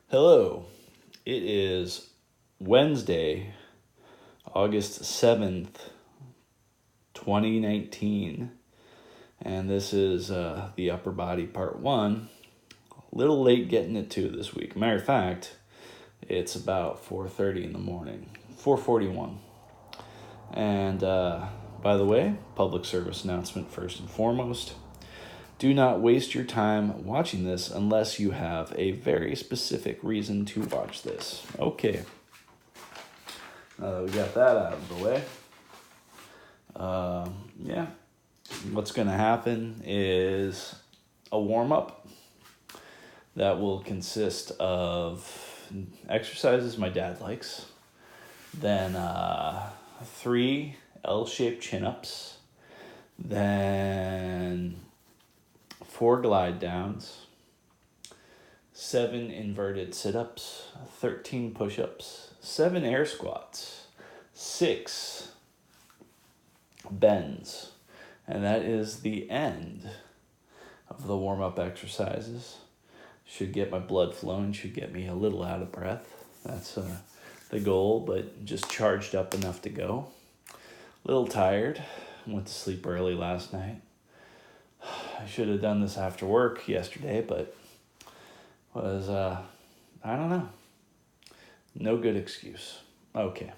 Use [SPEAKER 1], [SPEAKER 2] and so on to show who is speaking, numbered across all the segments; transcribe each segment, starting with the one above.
[SPEAKER 1] Hello, it is Wednesday, August 7th, 2019, and this is the upper body part 1. A little late getting it to this week. Matter of fact, it's about 4:30 in the morning, 4:41. And by the way, public service announcement first and foremost. Do not waste your time watching this unless you have a very specific reason to watch this. Okay. We got that out of the way. What's going to happen is a warm-up that will consist of exercises my dad likes, then 3 L-shaped chin-ups, then 4 glide downs, 7 inverted sit-ups, 13 push-ups, 7 air squats, 6 bends, and that is the end of the warm-up exercises. Should get my blood flowing, should get me a little out of breath. That's the goal, but just charged up enough to go. A little tired, went to sleep early last night. I should have done this after work yesterday, but was, I don't know. No good excuse. Okay.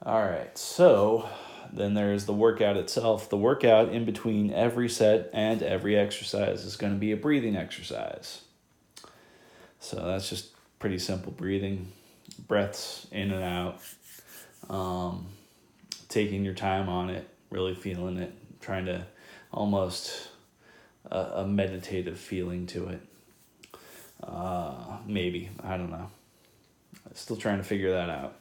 [SPEAKER 1] All right, so then there's the workout itself. The workout in between every set and every exercise is going to be a breathing exercise. So that's just pretty simple breathing, breaths in and out, taking your time on it, really feeling it, trying to almost a meditative feeling to it. Maybe, I don't know. Still trying to figure that out.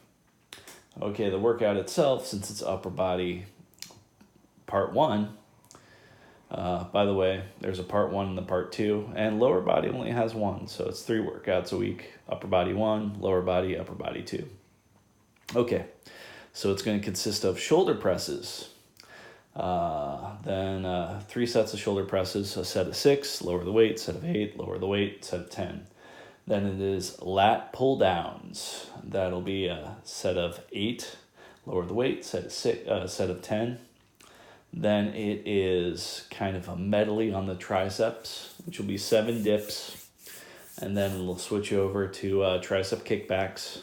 [SPEAKER 1] Okay, the workout itself, since it's upper body part 1, by the way, there's a part 1 and the part 2, and lower body only has 1, so it's 3 workouts a week. Upper body 1, lower body, upper body 2. Okay, so it's going to consist of shoulder presses. Then 3 sets of shoulder presses, a set of 6, lower the weight, set of 8, lower the weight, set of 10. Then it is lat pull downs. That'll be a set of 8, lower the weight, set of 10. Then it is kind of a medley on the triceps, which will be 7 dips. And then it'll switch over to tricep kickbacks.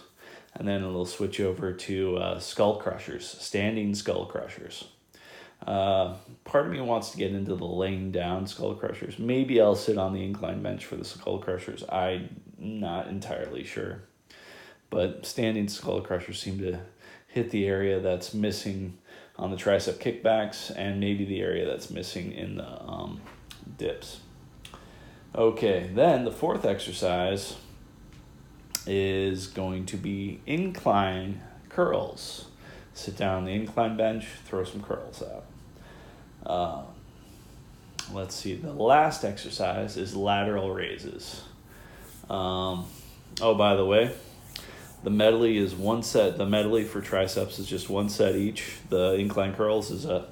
[SPEAKER 1] And then it'll switch over to skull crushers, standing skull crushers. Part of me wants to get into the laying down skull crushers. Maybe I'll sit on the incline bench for the skull crushers. I'm not entirely sure. But standing skull crushers seem to hit the area that's missing on the tricep kickbacks and maybe the area that's missing in the dips. Okay, then the 4th exercise is going to be incline curls. Sit down on the incline bench, throw some curls out. Let's see, the last exercise is lateral raises. By the way, the medley is 1 set. The medley for triceps is just 1 set each. The incline curls is a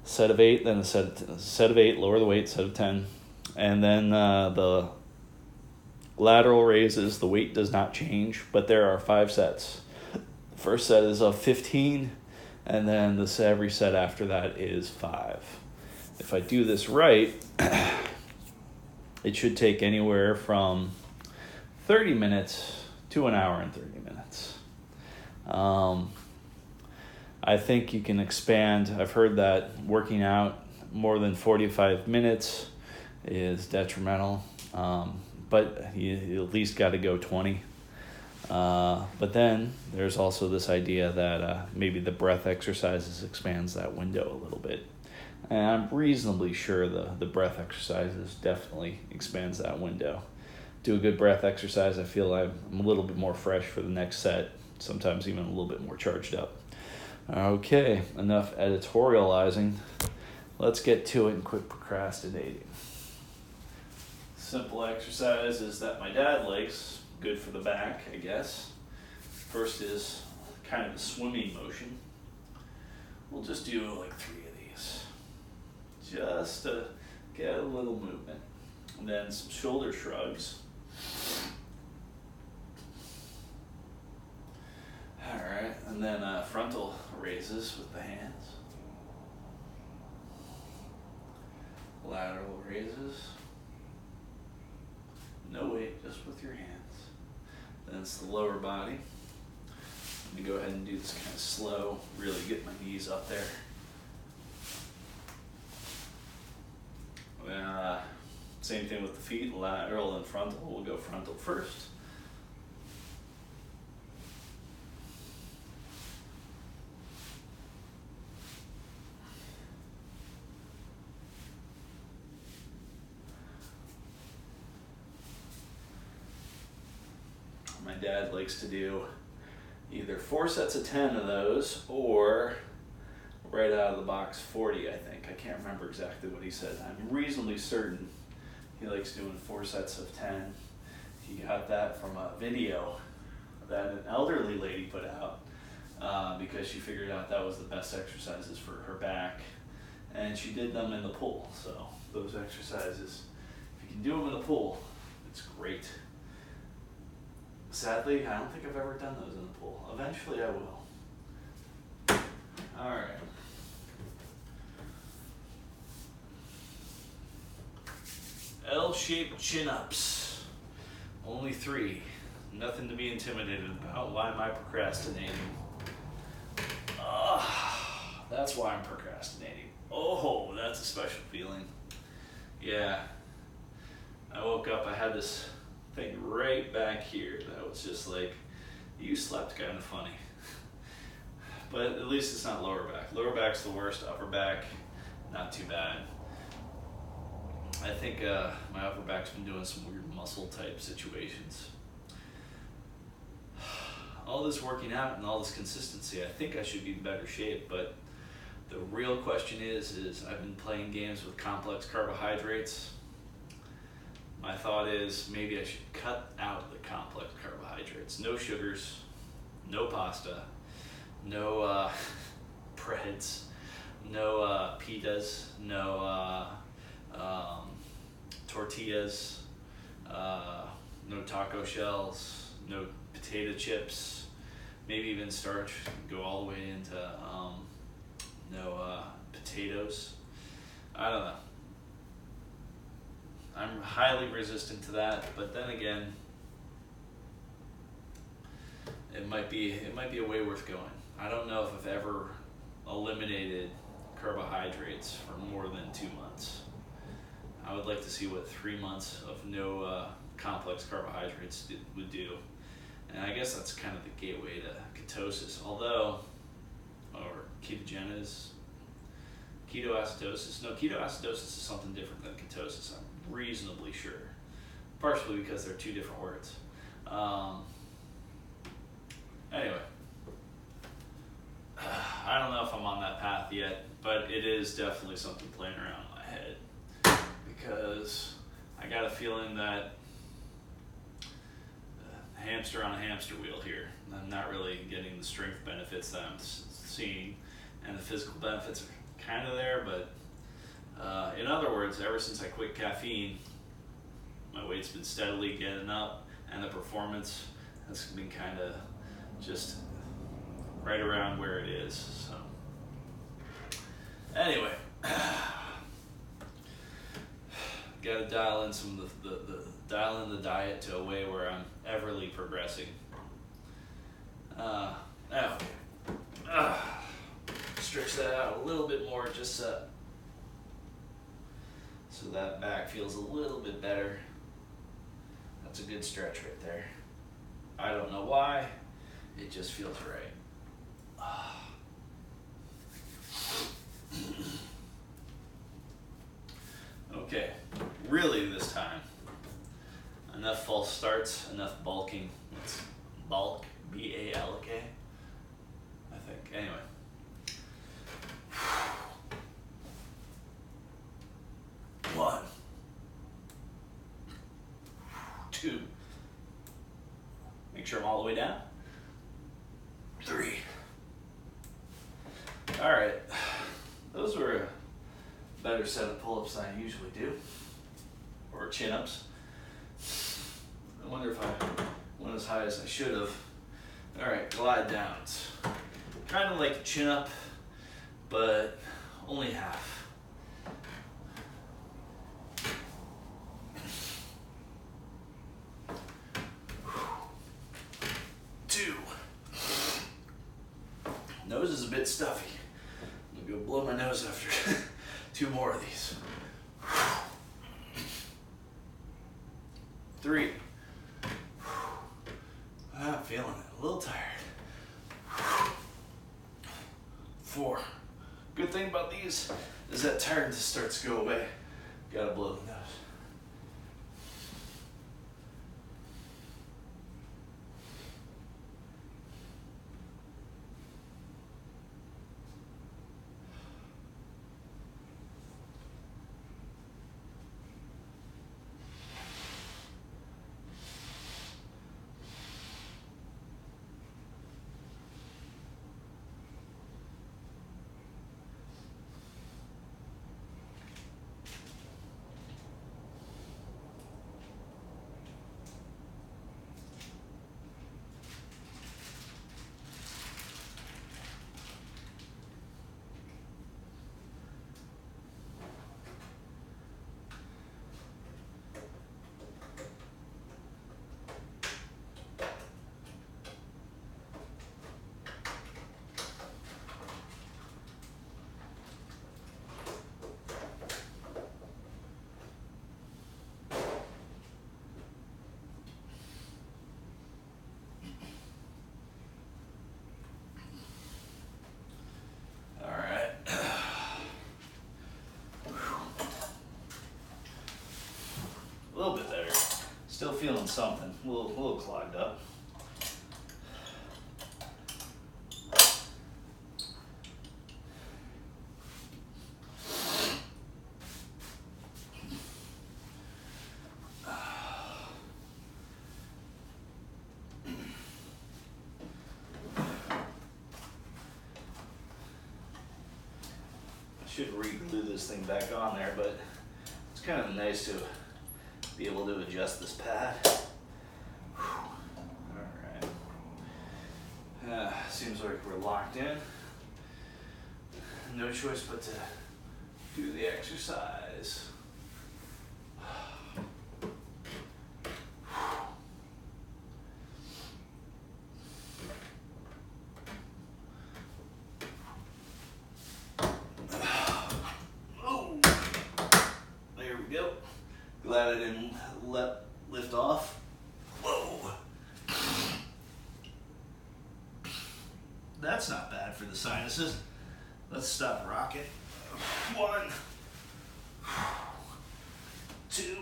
[SPEAKER 1] set of 8, then a set of 8, lower the weight, set of 10. And then the lateral raises, the weight does not change, but there are 5 sets. The first set is of 15, and then every set after that is 5. If I do this right, it should take anywhere from 30 minutes to an hour and 30 minutes. I think you can expand. I've heard that working out more than 45 minutes is detrimental, but you at least got to go 20. But then there's also this idea that maybe the breath exercises expands that window a little bit. And I'm reasonably sure the breath exercises definitely expands that window. Do a good breath exercise, I feel I'm a little bit more fresh for the next set, sometimes even a little bit more charged up. Okay, enough editorializing. Let's get to it and quit procrastinating. Simple exercises that my dad likes, good for the back, I guess. First is kind of a swimming motion. We'll just do like 3 of these, just to get a little movement. And then some shoulder shrugs. And then frontal raises with the hands. Lateral raises. No weight, just with your hands. Then it's the lower body. Let me go ahead and do this kind of slow, really get my knees up there. Same thing with the feet, lateral and frontal. We'll go frontal first. My dad likes to do either 4 sets of 10 of those or right out of the box 40, I think. I can't remember exactly what he said. I'm reasonably certain he likes doing 4 sets of 10. He got that from a video that an elderly lady put out because she figured out that was the best exercises for her back. And she did them in the pool. So those exercises, if you can do them in the pool, it's great. Sadly, I don't think I've ever done those in the pool. Eventually I will. All right. L-shaped chin-ups. Only 3. Nothing to be intimidated about. Why am I procrastinating? That's why I'm procrastinating. Oh, that's a special feeling. Yeah. I woke up, I had this thing right back here that was just like, you slept kind of funny. But at least it's not lower back. Lower back's the worst. Upper back, not too bad. I think my upper back's been doing some weird muscle type situations. All this working out and all this consistency, I think I should be in better shape, but the real question is I've been playing games with complex carbohydrates. My thought is maybe I should cut out the complex carbohydrates. No sugars, no pasta, no breads, no pitas, no tortillas, no taco shells, no potato chips, maybe even starch. Go all the way into no potatoes. I don't know. I'm highly resistant to that, but then again, it might be a way worth going. I don't know if I've ever eliminated carbohydrates for more than 2 months. I would like to see what 3 months of no complex carbohydrates would do. And I guess that's kind of the gateway to ketosis, or ketogenesis, ketoacidosis. No, ketoacidosis is something different than ketosis, I'm reasonably sure. Partially because they're 2 different words. Anyway, I don't know if I'm on that path yet, but it is definitely something playing around in my head. Because I got a feeling that hamster on a hamster wheel here. I'm not really getting the strength benefits that I'm seeing, and the physical benefits are kind of there, but in other words, ever since I quit caffeine, my weight's been steadily getting up, and the performance has been kind of just right around where it is. So anyway, got to dial in some of dial in the diet to a way where I'm everly progressing. Stretch that out a little bit more, just so that back feels a little bit better. That's a good stretch right there. I don't know why, it just feels right. Okay, really this time. Enough false starts, enough bulking. Let's bulk, B-A-L-K, I think. Anyway. 1, 2. Make sure I'm all the way down. 3. All right. Those were a better set of pull-ups than I usually do, or chin-ups. I wonder if I went as high as I should have. All right, glide downs. Kind of like a chin up, but only half. 2. Nose is a bit stuffy. I'm gonna go blow my nose after 2 more of these. 3. I'm feeling it, a little tired. 4. Good thing about these is that tiredness starts to go away. Gotta blow the nose. A little bit better. Still feeling something. A little clogged up. I should re-glue this thing back on there, but it's kind of nice to be able to adjust this pad. Alright. Seems like we're locked in. No choice but to do the exercise. Glad I didn't lift off. Whoa. That's not bad for the sinuses. Let's stop rocking. 1, 2,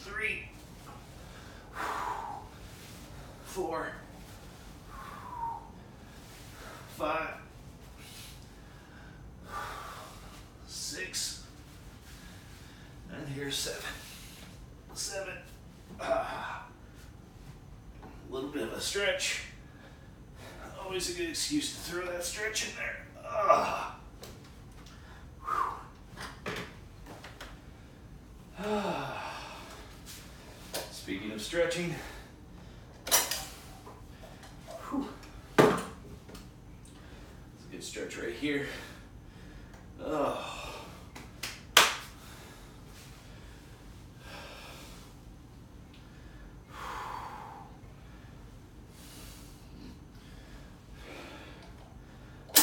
[SPEAKER 1] 3, 4, 5, 6, and here's 7. 7. A little bit of a stretch. Always a good excuse to throw that stretch in there. Speaking of stretching, it's a good stretch right here.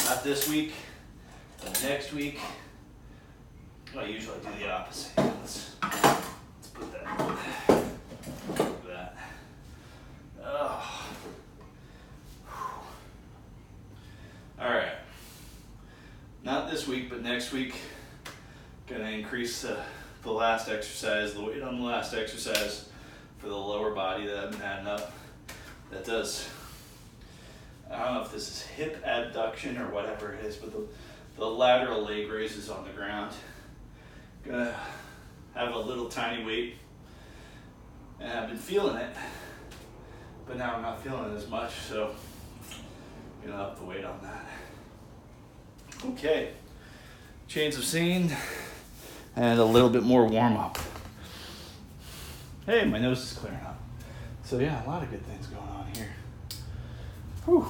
[SPEAKER 1] Not this week, but next week. I usually do the opposite. Let's put that. Look at that. All right. Not this week, but next week. Gonna increase the last exercise, the weight on the last exercise for the lower body that I've been adding up. That does. I don't know if this is hip abduction or whatever it is, but the lateral leg raises on the ground. Gonna have a little tiny weight, and I've been feeling it, but now I'm not feeling it as much, so gonna up the weight on that. Okay, change of scene, and a little bit more warm up. Hey, my nose is clearing up. So yeah, a lot of good things going on here. Whew.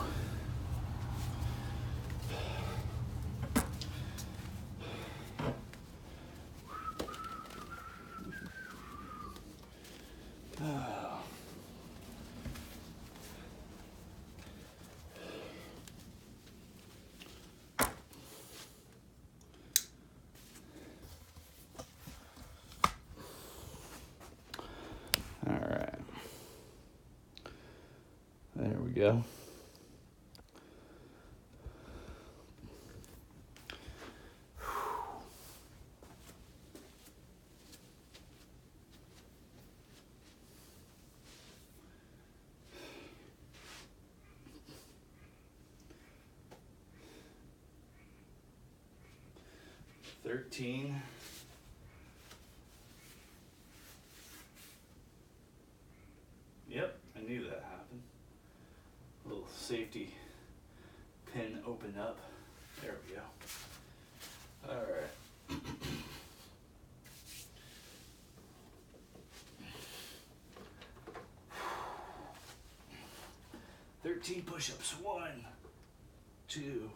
[SPEAKER 1] All right. There we go. $13. Yep, I knew that happened. A little safety pin opened up. There we go. All right. 13 push-ups. 1, 2,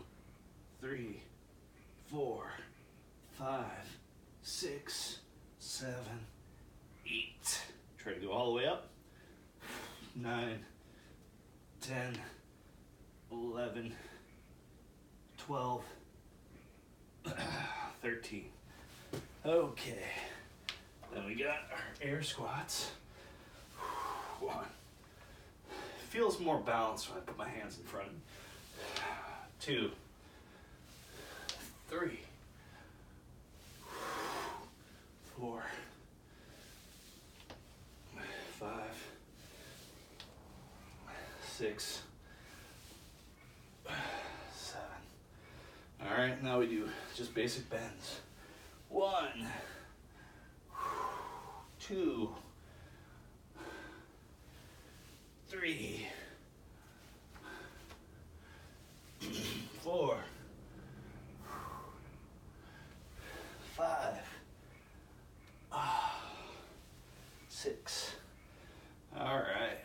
[SPEAKER 1] 3, 4, 5, 6, 7, 8. Try to go all the way up. 9, 10, 11, 12, 13. Okay. Then we got our air squats. 1. Feels more balanced when I put my hands in front. 2, 3, 4, 5, 6, 7. All right, now we do just basic bends. 1, 2, 3, 4, 5, 6. All right.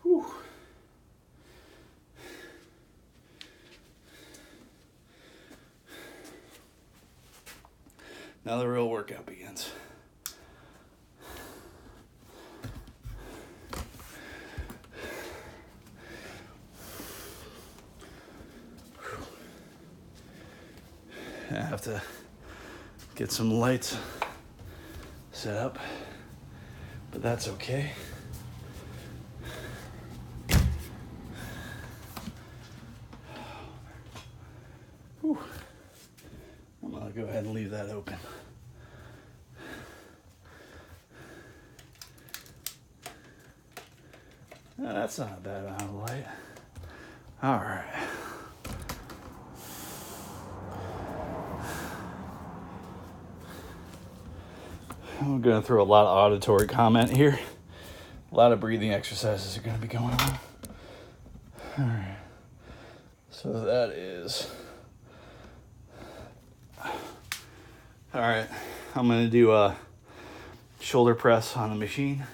[SPEAKER 1] Whew. Now the real workout begins. I have to get some lights set up, but that's okay. Whew. I'm gonna go ahead and leave that open. Oh, that's not a bad amount of light. All right. I'm going to throw a lot of auditory comment here. A lot of breathing exercises are going to be going on. All right. So that is... All right. I'm going to do a shoulder press on the machine.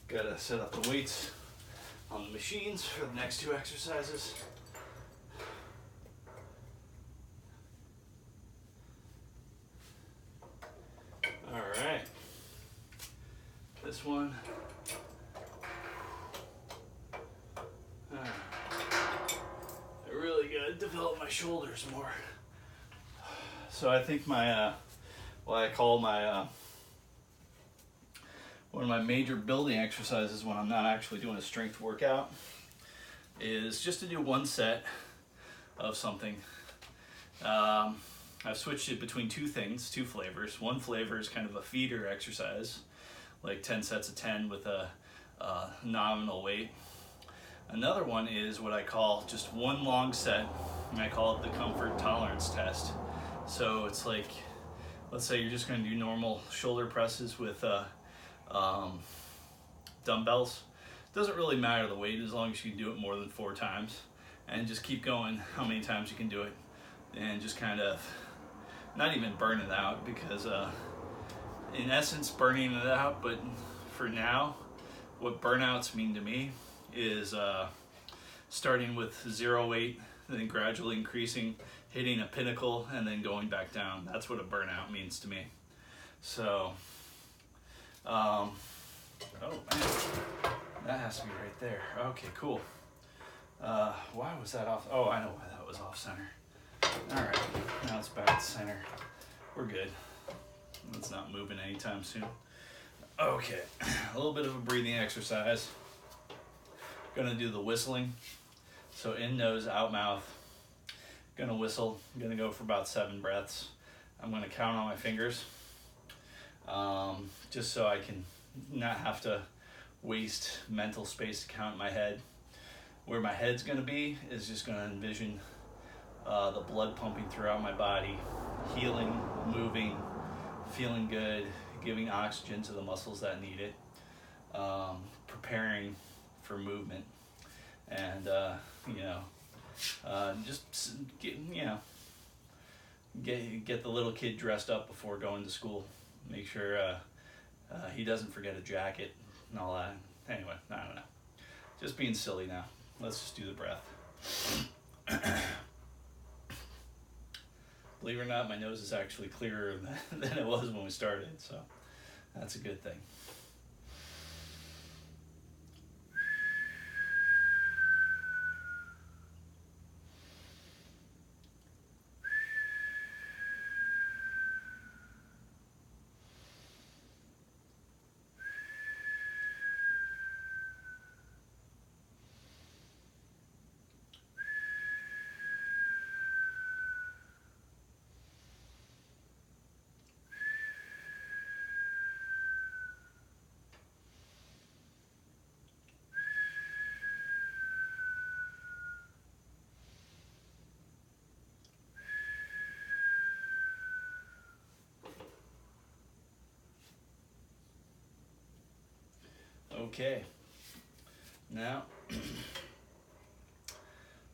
[SPEAKER 1] Got to set up the weights on the machines for the next 2 exercises. All right. This one. I really got to develop my shoulders more. So I think my, what I call my, one of my major building exercises when I'm not actually doing a strength workout is just to do 1 set of something. I've switched it between 2 things, 2 flavors. 1 flavor is kind of a feeder exercise, like 10 sets of 10 with a nominal weight. Another one is what I call just 1 long set, and I call it the comfort tolerance test. So it's like, let's say you're just going to do normal shoulder presses with dumbbells. Doesn't really matter the weight as long as you can do it more than 4 times, and just keep going how many times you can do it, and just kind of not even burn it out, because in essence burning it out, but for now what burnouts mean to me is starting with 0 weight, then gradually increasing, hitting a pinnacle, and then going back down. That's what a burnout means to me. So, oh man, that has to be right there. Okay, cool. Why was that off? Oh, I know why that was off center. All right, now it's back to center. We're good. It's not moving anytime soon. Okay, a little bit of a breathing exercise. Gonna do the whistling. So in nose, out mouth. Gonna whistle. Gonna go for about 7 breaths. I'm gonna count on my fingers, just so I can not have to waste mental space to count in my head. Where my head's gonna be is just gonna envision the blood pumping throughout my body, healing, moving, feeling good, giving oxygen to the muscles that need it, preparing for movement, and just get the little kid dressed up before going to school. Make sure he doesn't forget a jacket and all that. Anyway, I don't know. Just being silly now. Let's just do the breath. Believe it or not, my nose is actually clearer than it was when we started, so that's a good thing. Okay, now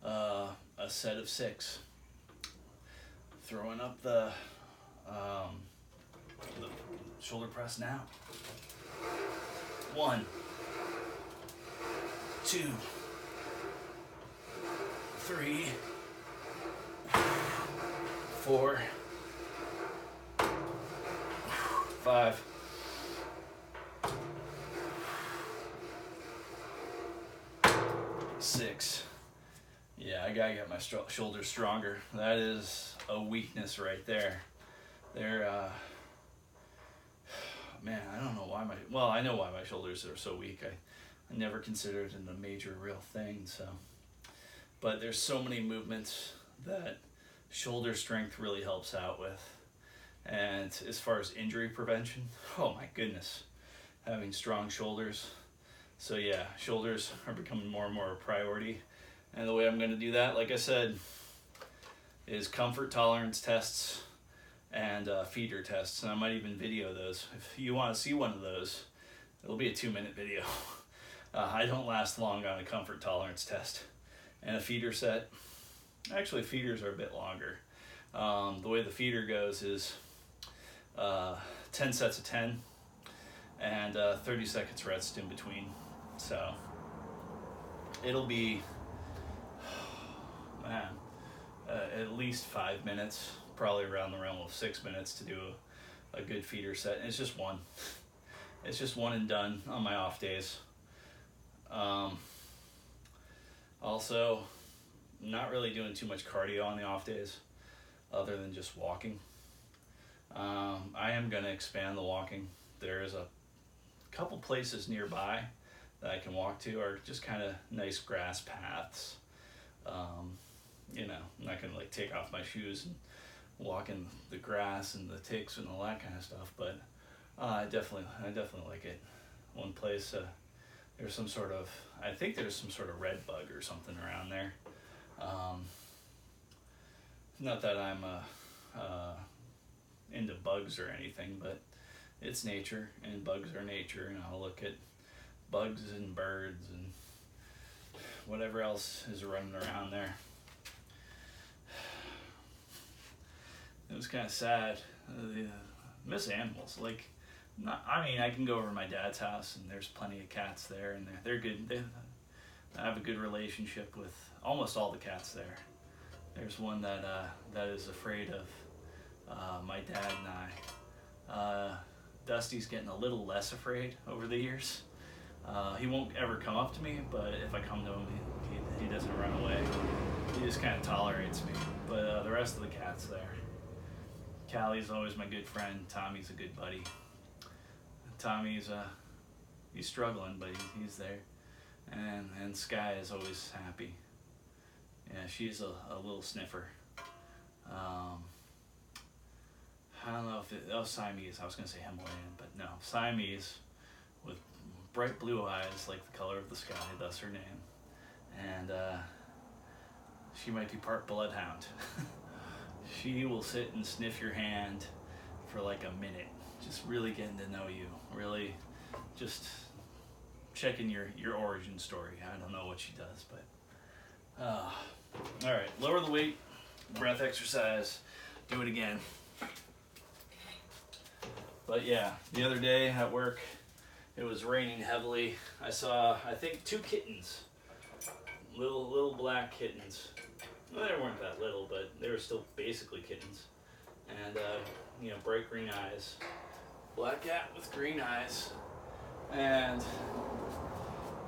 [SPEAKER 1] a set of 6. Throwing up the shoulder press now. 1, 2, 3, 4, 5, 6. Yeah, I gotta get my shoulders stronger. That is a weakness right there. Man, I don't know why I know why my shoulders are so weak. I never considered it a major real thing, so. But there's so many movements that shoulder strength really helps out with. And as far as injury prevention, oh my goodness, having strong shoulders. So yeah, shoulders are becoming more and more a priority. And the way I'm gonna do that, like I said, is comfort tolerance tests and feeder tests. And I might even video those. If you wanna see one of those, it'll be a 2-minute video. I don't last long on a comfort tolerance test. And a feeder set, actually feeders are a bit longer. The way the feeder goes is 10 sets of 10 and 30 seconds rest in between. So it'll be, man, at least 5 minutes, probably around the realm of 6 minutes to do a good feeder set. And it's just one. It's just one and done on my off days. Also, not really doing too much cardio on the off days other than just walking. I am going to expand the walking. There is a couple places nearby that I can walk to, are just kind of nice grass paths. I'm not going to like take off my shoes and walk in the grass and the ticks and all that kind of stuff, but I definitely like it. One place, there's some sort of, I think there's some sort of red bug or something around there. Not that I'm into bugs or anything, but it's nature, and bugs are nature, and I'll look at bugs and birds and whatever else is running around there. It was kind of sad. Miss animals. Like, I mean, I can go over to my dad's house, and there's plenty of cats there, and they're good. I have a good relationship with almost all the cats there. There's one that is afraid of my dad and I. Dusty's getting a little less afraid over the years. He won't ever come up to me, but if I come to him, he doesn't run away. He just kind of tolerates me. But the rest of the cats there. Callie's always my good friend. Tommy's a good buddy. Tommy's he's struggling, but he's there. And Sky is always happy. Yeah, she's a little sniffer. I don't know if Siamese. I was gonna say Himalayan, but no, Siamese with bright blue eyes like the color of the sky. That's her name, and she might be part bloodhound. She will sit and sniff your hand for like a minute, just really getting to know you, really just checking your origin story. I don't know what she does, but all right, lower the weight, breath exercise, do it again. But yeah, the other day at work, it was raining heavily. I saw, I think, 2 kittens, little black kittens. Well, they weren't that little, but they were still basically kittens. And, bright green eyes. Black cat with green eyes. And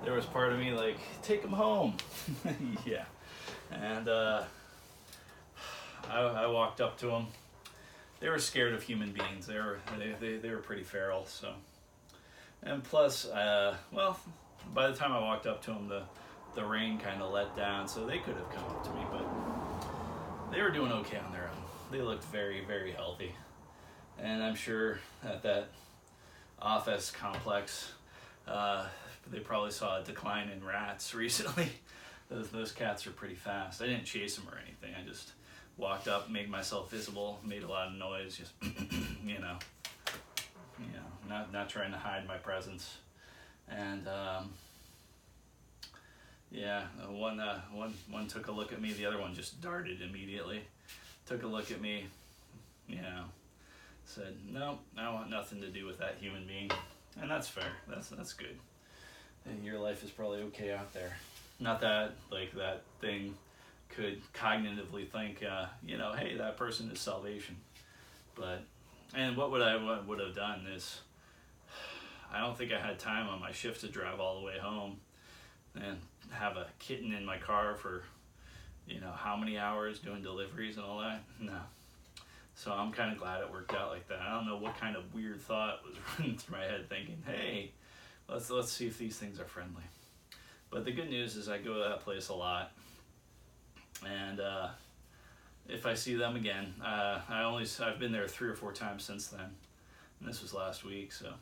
[SPEAKER 1] there was part of me like, take them home. Yeah. And I walked up to them. They were scared of human beings. They were pretty feral. So, and plus, by the time I walked up to them, the rain kind of let down, so they could have come up to me, but they were doing okay on their own. They looked very, very healthy, and I'm sure at that office complex, they probably saw a decline in rats recently. Those cats are pretty fast. I didn't chase them or anything. I just walked up, made myself visible, made a lot of noise, just not trying to hide my presence. And one took a look at me, the other one just darted immediately. Took a look at me, said, "No, I want nothing to do with that human being." And that's fair. That's good. And your life is probably okay out there. Not that like that thing could cognitively think, hey, that person is salvation. But, and what would have done is, I don't think I had time on my shift to drive all the way home and have a kitten in my car for, how many hours doing deliveries and all that. No. So I'm kind of glad it worked out like that. I don't know what kind of weird thought was running through my head thinking, hey, let's see if these things are friendly. But the good news is I go to that place a lot. And if I see them again, I've been there 3 or 4 times since then. And this was last week, so.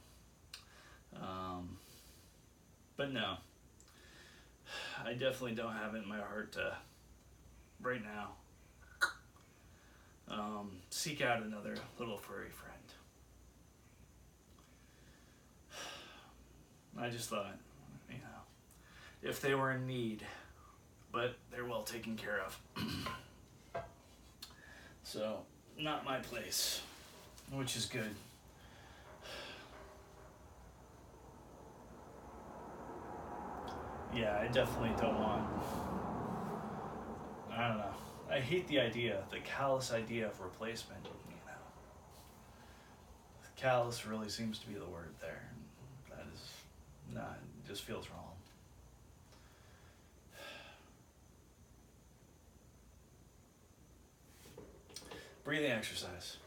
[SPEAKER 1] But no, I definitely don't have it in my heart to, right now, seek out another little furry friend. I just thought, if they were in need, but they're well taken care of. So, not my place, which is good. Yeah, I definitely don't want, I don't know. I hate the callous idea of replacement, Callous really seems to be the word there. That is not, it just feels wrong. Breathing exercise.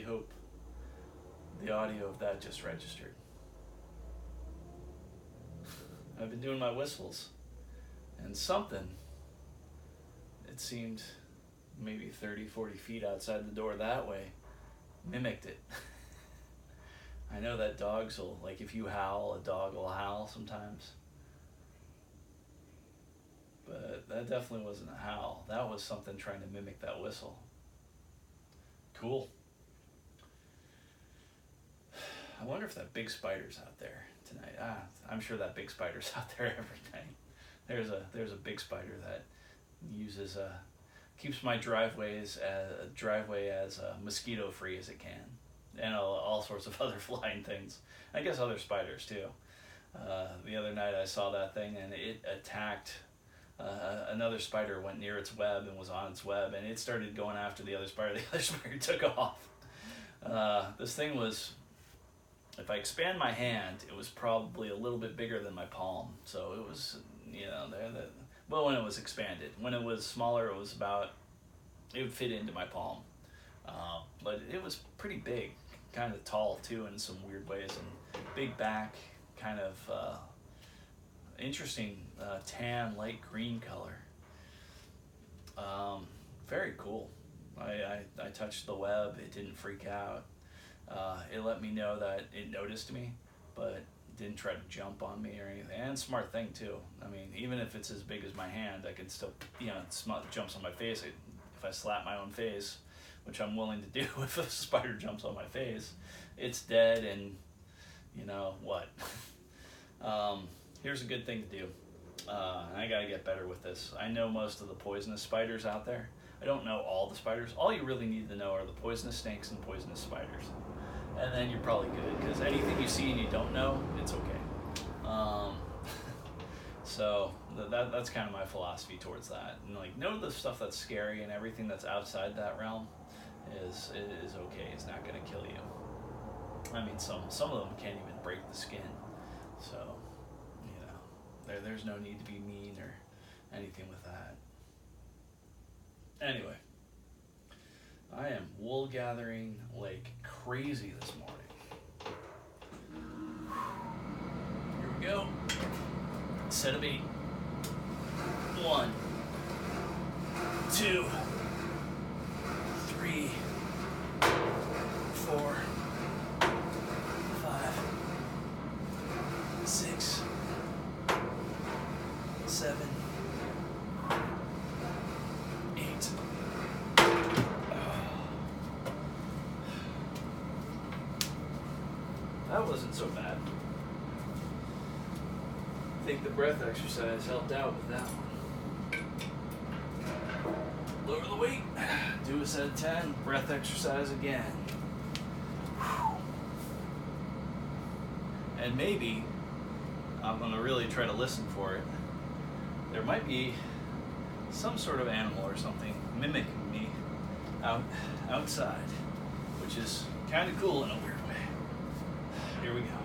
[SPEAKER 1] really hope the audio of that just registered. I've been doing my whistles, and something, it seemed maybe 30, 40 feet outside the door that way, mimicked it. I know that dogs will, like if you howl, a dog will howl sometimes. But that definitely wasn't a howl. That was something trying to mimic that whistle. Cool. I wonder if that big spider's out there tonight. I'm sure that big spider's out there every night. There's a big spider that uses keeps my driveway as mosquito free as it can, and all sorts of other flying things. I guess other spiders too. The other night I saw that thing and it attacked. Another spider went near its web and was on its web, and it started going after the other spider. The other spider took off. This thing was, if I expand my hand, it was probably a little bit bigger than my palm. So it was, well, when it was expanded. When it was smaller, it would fit into my palm. But it was pretty big, kind of tall too in some weird ways, and big back, kind of interesting tan, light green color. Very cool. I touched the web. It didn't freak out. It let me know that it noticed me, but didn't try to jump on me or anything. And smart thing too. I mean, even if it's as big as my hand, I can still, it jumps on my face. If I slap my own face, which I'm willing to do if a spider jumps on my face, it's dead, and you know what? Here's a good thing to do. I gotta get better with this. I know most of the poisonous spiders out there. I don't know all the spiders. All you really need to know are the poisonous snakes and poisonous spiders. And then you're probably good, because anything you see and you don't know, it's okay. So that's kind of my philosophy towards that. And like, know the stuff that's scary, and everything that's outside that realm is okay. It's not gonna kill you. I mean, some of them can't even break the skin. So, there's no need to be mean or anything with that. Anyway, I am wool gathering like crazy this morning. Here we go. Set of 8. 1, 2, 3, 4, 5, 6, 7, 8. That wasn't so bad. I think the breath exercise helped out with that one. Lower the weight. Do a set of 10. Breath exercise again. And maybe I'm going to really try to listen for it. There might be some sort of animal or something mimicking me outside, which is kind of cool in a weird way. Here we go.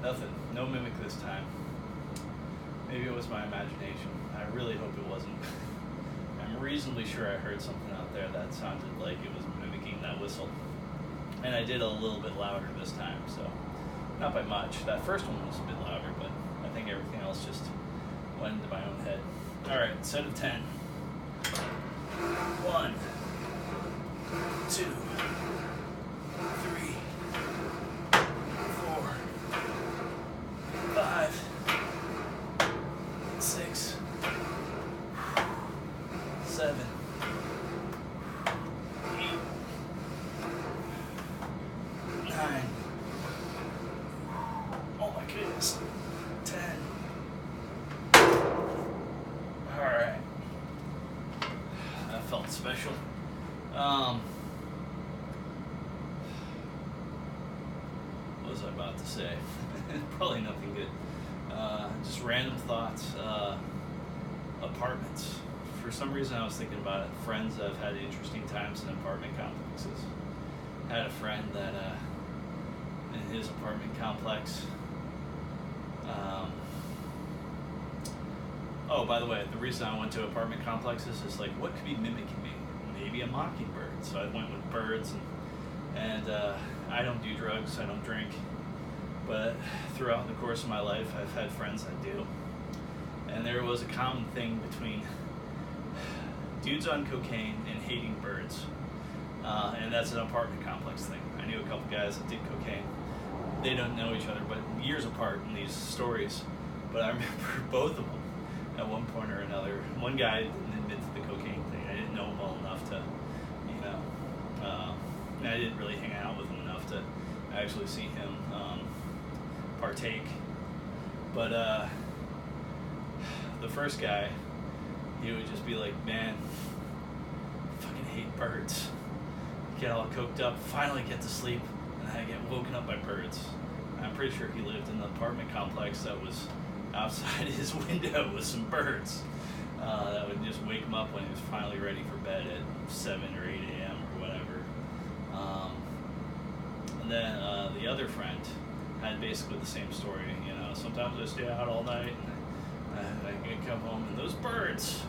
[SPEAKER 1] Nothing. No mimic this time. Maybe it was my imagination. I really hope it wasn't. I'm reasonably sure I heard something out there that sounded like it was mimicking that whistle. And I did a little bit louder this time, so not by much. That first one was a bit louder, but I think everything else just went into my own head. Alright, set of 10. 1, 2, 3, 4, 5, 6, 7, 8, 9. Oh my goodness. 10. Alright. That felt special. What was I about to say? Probably nothing good. Just random thoughts. Apartments. For some reason I was thinking about it. Friends that have had interesting times in apartment complexes. I had a friend that in his apartment complex. Oh, by the way, the reason I went to apartment complexes is like, what could be mimicking me? Maybe a mockingbird. So I went with birds, and I don't do drugs, I don't drink, but throughout the course of my life, I've had friends that do. And there was a common thing between dudes on cocaine and hating birds. And that's an apartment complex thing. I knew a couple guys that did cocaine. They don't know each other, but years apart in these stories. But I remember both of them at one point or another. One guy didn't admit to the cocaine thing. I didn't know him well enough to, and I didn't really hang out with him enough to actually see him partake. But the first guy, he would just be like, man, I fucking hate birds. Get all coked up, finally get to sleep, and then I get woken up by birds. I'm pretty sure he lived in the apartment complex that was outside his window with some birds that would just wake him up when he was finally ready for bed at 7 or 8 a.m. or whatever. And then the other friend had basically the same story. Sometimes I stay out all night and I can come home and those birds,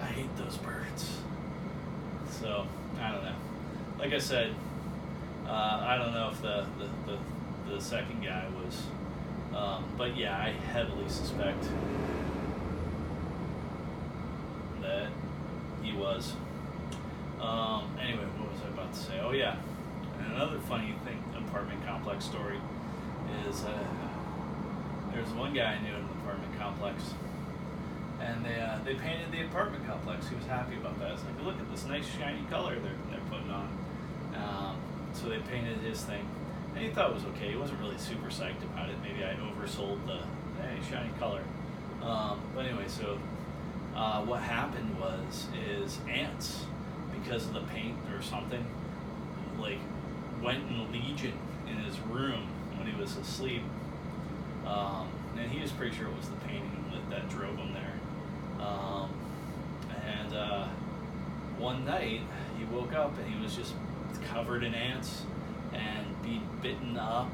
[SPEAKER 1] I hate those birds. So, I don't know. Like I said, I don't know if the second guy was, but yeah, I heavily suspect that he was. Anyway, what was I about to say? Oh yeah, and another funny thing, apartment complex story, is there's one guy I knew in an apartment complex, and they painted the apartment complex. He was happy about that. It's like, look at this nice shiny color they're putting on. So they painted his thing, and he thought it was okay. He wasn't really super psyched about it. Maybe I oversold the shiny color. But anyway, so what happened is ants, because of the paint or something, like went in legion in his room when he was asleep. And he was pretty sure it was the painting that drove him there. And one night he woke up and he was just covered in ants and being bitten up,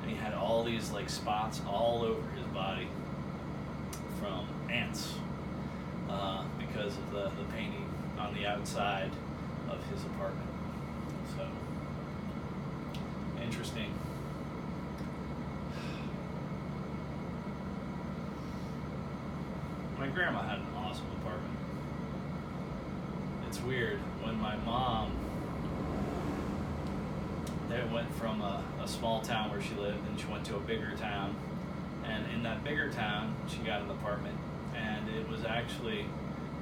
[SPEAKER 1] and he had all these like spots all over his body from ants because of the painting on the outside of his apartment. So interesting. My grandma had an awesome apartment. It's weird, when my mom, they went from a small town where she lived and she went to a bigger town, and in that bigger town she got an apartment, and it was actually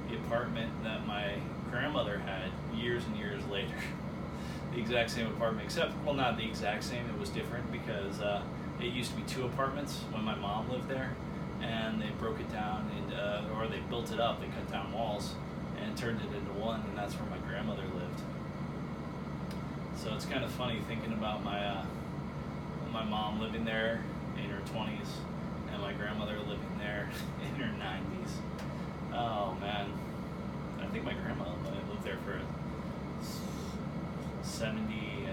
[SPEAKER 1] the apartment that my grandmother had years and years later. The exact same apartment, except, well, not the exact same, it was different because it used to be 2 apartments when my mom lived there, and they broke it down, or they built it up, they cut down walls and turned it into one, and that's where my grandmother lived. So it's kind of funny thinking about my mom living there in her 20s and my grandmother living there in her 90s. Oh man, I think my grandma lived there for 70,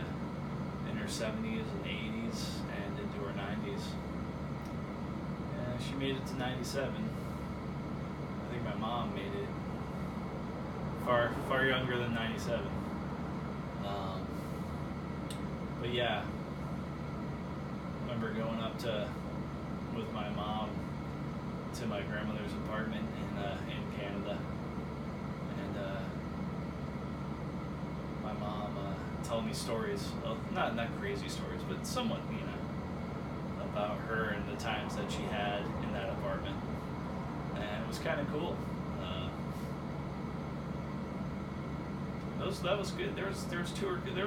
[SPEAKER 1] in her 70s and 80s and into her 90s. She made it to 97. I think my mom made it far younger than 97. But yeah, I remember going up with my mom to my grandmother's apartment in Canada, and my mom telling me stories, not crazy stories, but somewhat, about her and the times that she had in that apartment. was kind of cool. That was good. There was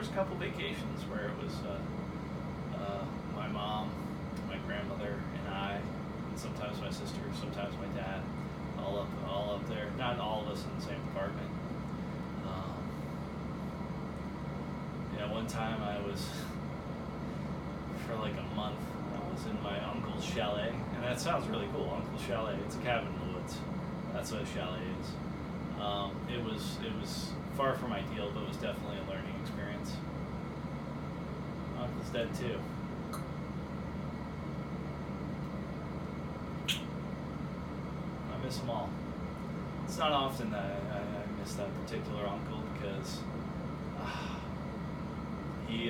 [SPEAKER 1] a couple vacations where it was my mom, my grandmother, and I, and sometimes my sister, sometimes my dad, all up there. Not all of us in the same apartment. One time I was for like a month. I was in my uncle's chalet, and that sounds really cool. Uncle's chalet. It's a cabin in the woods. That's what a chalet is. It was far from ideal, but it was definitely a learning experience. My uncle's dead too. I miss them all. It's not often that I miss that particular uncle because he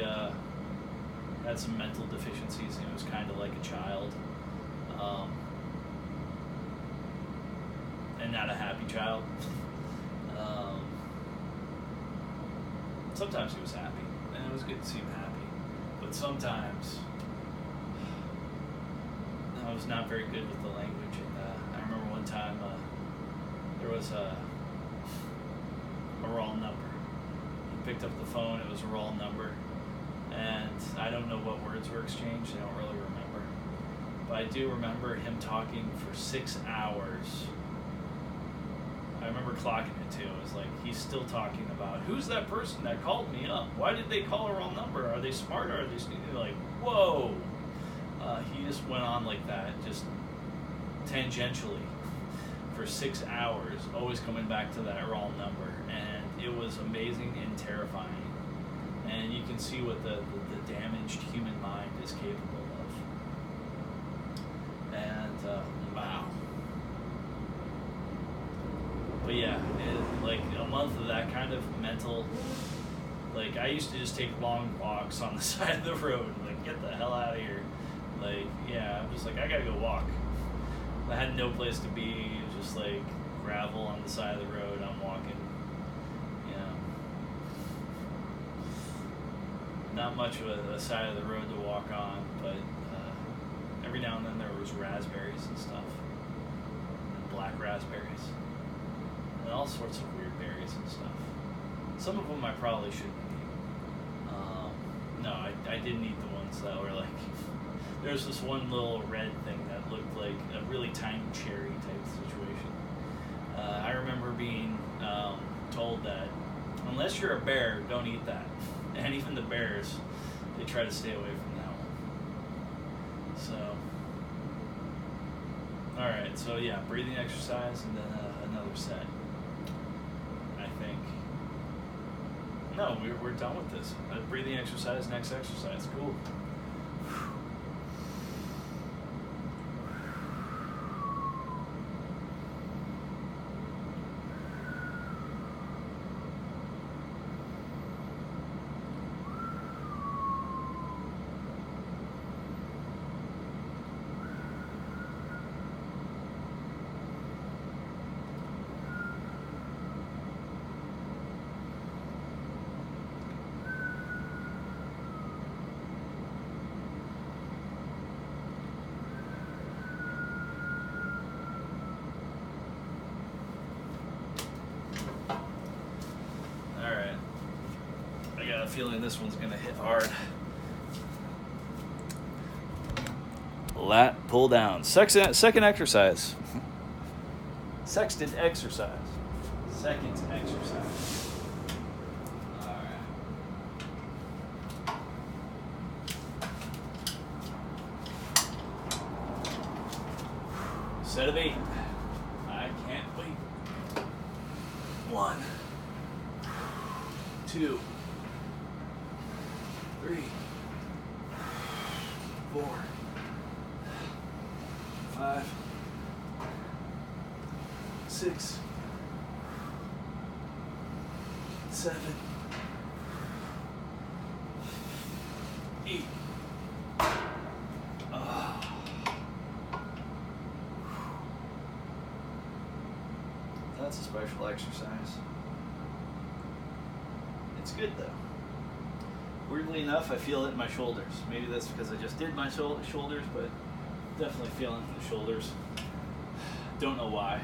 [SPEAKER 1] had some mental deficiencies and he was kind of like a child. And not a happy child. Sometimes he was happy, and it was good to see him happy. But sometimes I was not very good with the language. And I remember one time there was a wrong number. He picked up the phone, it was a wrong number. And I don't know what words were exchanged, I don't really remember. But I do remember him talking for 6 hours. I remember clocking it too. It was like, he's still talking about, who's that person that called me up? Why did they call a wrong number? Are they smart or are they stupid? Like, whoa. He just went on like that, just tangentially for 6 hours, always coming back to that wrong number. And it was amazing and terrifying. And you can see what the damaged human mind is capable of. And, wow. But yeah, like a month of that kind of mental, like I used to just take long walks on the side of the road, like get the hell out of here. Like, yeah, I'm just like, I gotta go walk. I had no place to be, it was just like gravel on the side of the road, I'm walking. Not much of a side of the road to walk on, but every now and then there was raspberries and stuff, and black raspberries, and all sorts of weird berries and stuff. Some of them I probably shouldn't eat. No, I didn't eat the ones that were like, there was this one little red thing that looked like a really tiny cherry type situation. I remember being told that unless you're a bear, don't eat that. And even the bears, they try to stay away from that one. So, alright, so yeah, breathing exercise and then another set, I think. No, we're done with this. Breathing exercise, next exercise, cool. Feeling this one's gonna hit hard. Lat pull down. Second exercise. Sextant exercise. Second exercise. All right. Set of 8. I can't wait. 1, 2, 3, 4, 5, 6, 7, 8. That's a special exercise. It's good though. Weirdly enough, I feel it in my shoulders. Maybe that's because I just did my shoulders, but definitely feeling the shoulders. Don't know why.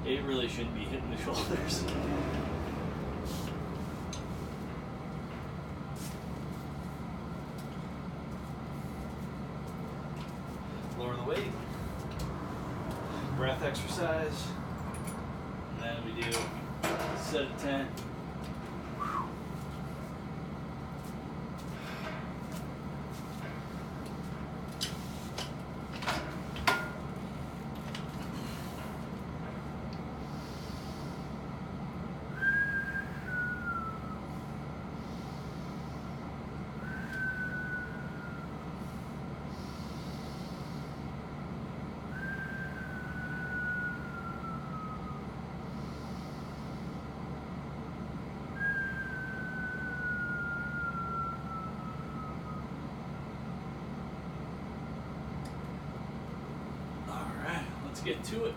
[SPEAKER 1] It really shouldn't be hitting the shoulders. Lower the weight. Breath exercise. And then we do a set of 10. Let's get to it.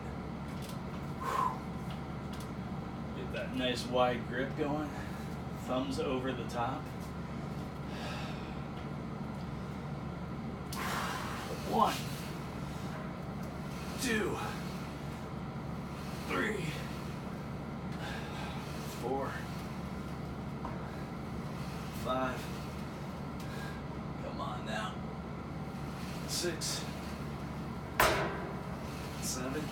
[SPEAKER 1] Get that nice wide grip going. Thumbs over the top. 1, 2, 3, 4, 5. Come on now. 6, 7,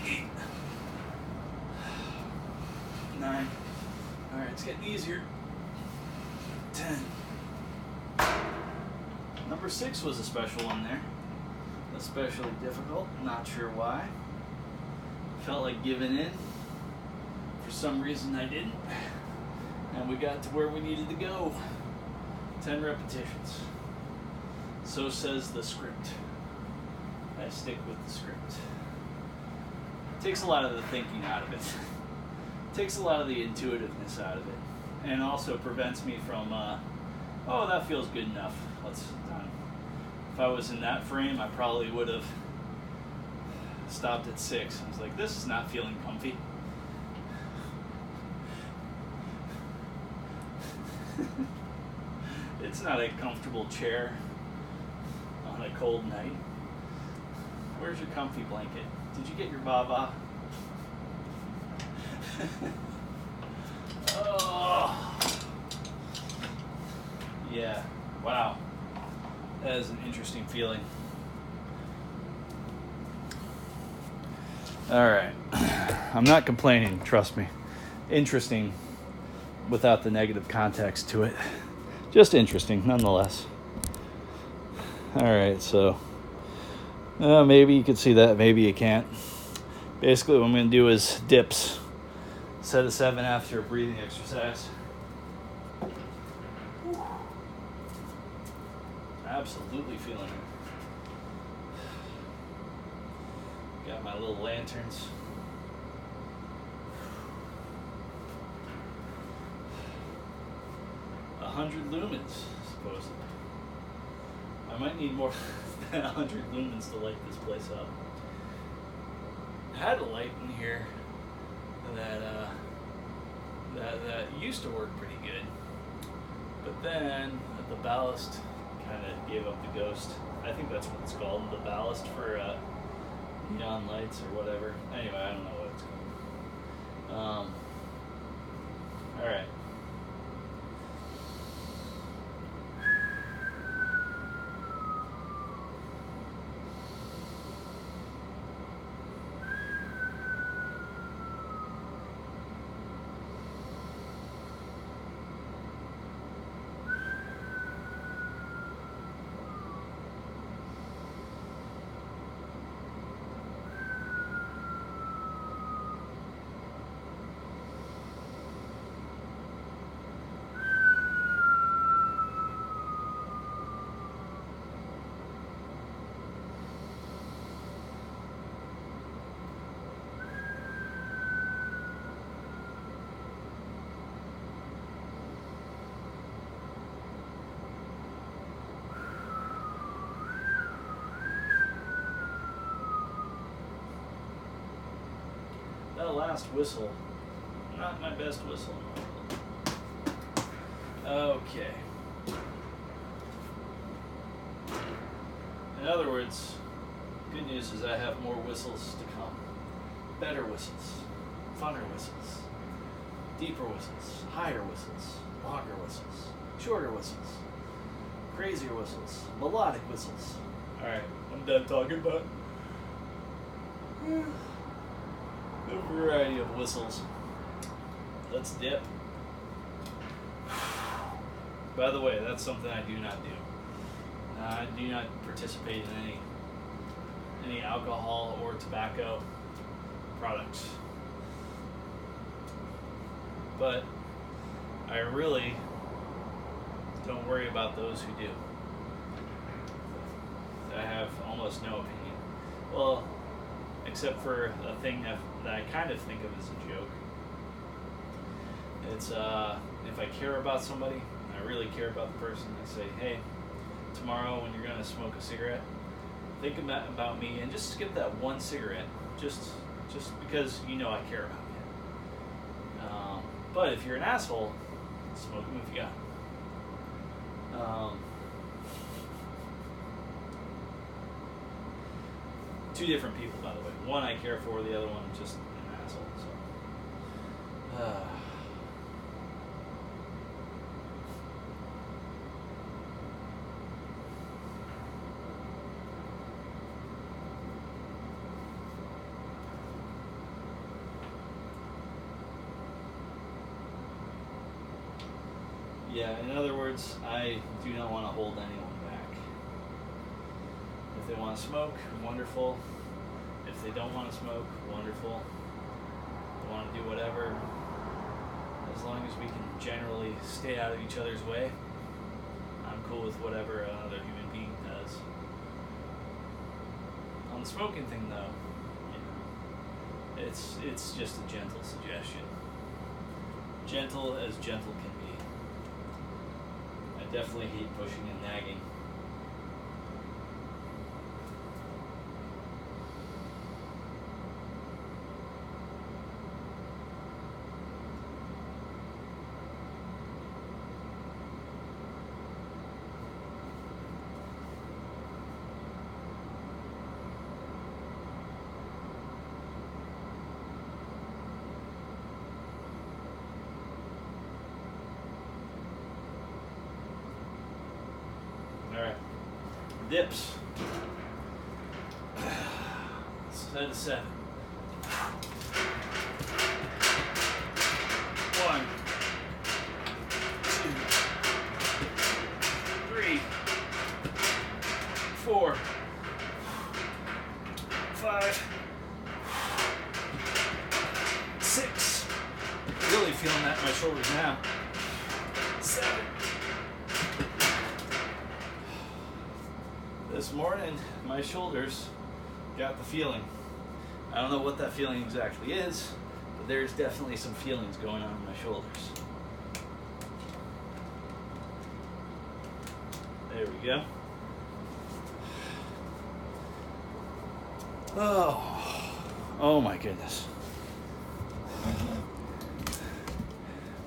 [SPEAKER 1] 8, 9. All right, it's getting easier. 10. Number 6 was a special one there. Especially difficult. Not sure why. Felt like giving in. For some reason I didn't. And we got to where we needed to go. 10 repetitions. So says the script. I stick with the script. Takes a lot of the thinking out of it. Takes a lot of the intuitiveness out of it. And also prevents me from, oh, that feels good enough. Let's done. If I was in that frame, I probably would have stopped at 6. I was like, this is not feeling comfy. It's not a comfortable chair on a cold night. Where's your comfy blanket? Did you get your baba? Oh. Yeah, wow. That is an interesting feeling. All right. I'm not complaining, trust me. Interesting without the negative context to it. Just interesting, nonetheless. All right, so maybe you could see that, maybe you can't. Basically, what I'm going to do is dips. Set of 7 after a breathing exercise. Absolutely feeling it. Got my little lanterns. A 100 lumens, supposedly. I might need more than 100 lumens to light this place up. I had a light in here that used to work pretty good, but then the ballast kind of gave up the ghost. I think that's what it's called, the ballast for neon lights or whatever. Anyway, I don't know what it's called. All right. That last whistle, not my best whistle. Okay. In other words, Good news is I have more whistles to come. Better whistles, funner whistles, deeper whistles, higher whistles, longer whistles, shorter whistles, crazier whistles, melodic whistles. Alright, I'm done talking about a variety of whistles. Let's dip. By the way, that's something I do not do. I do not participate in any alcohol or tobacco products. But I really don't worry about those who do. I have almost no opinion. Well, except for a thing that I kind of think of as a joke. It's if I care about somebody, I really care about the person, I say, hey, tomorrow when you're going to smoke a cigarette, think about me and just skip that one cigarette, just because you know I care about you. But if you're an asshole, smoke them if you got them. Two different people, by the way. One I care for, the other one just an asshole. So. Yeah, in other words, I do not want to hold anyone back. If they want to smoke, wonderful. If they don't want to smoke, wonderful. They want to do whatever. As long as we can generally stay out of each other's way, I'm cool with whatever another human being does. On the smoking thing, though, it's just a gentle suggestion. Gentle as gentle can be. I definitely hate pushing and nagging. Alright. Dips. Set to 7. 1, 2, 3, 4, 5, 6. Really feeling that in my shoulders now. 7. This morning, my shoulders got the feeling. I don't know what that feeling exactly is, but there's definitely some feelings going on in my shoulders. There we go. Oh my goodness.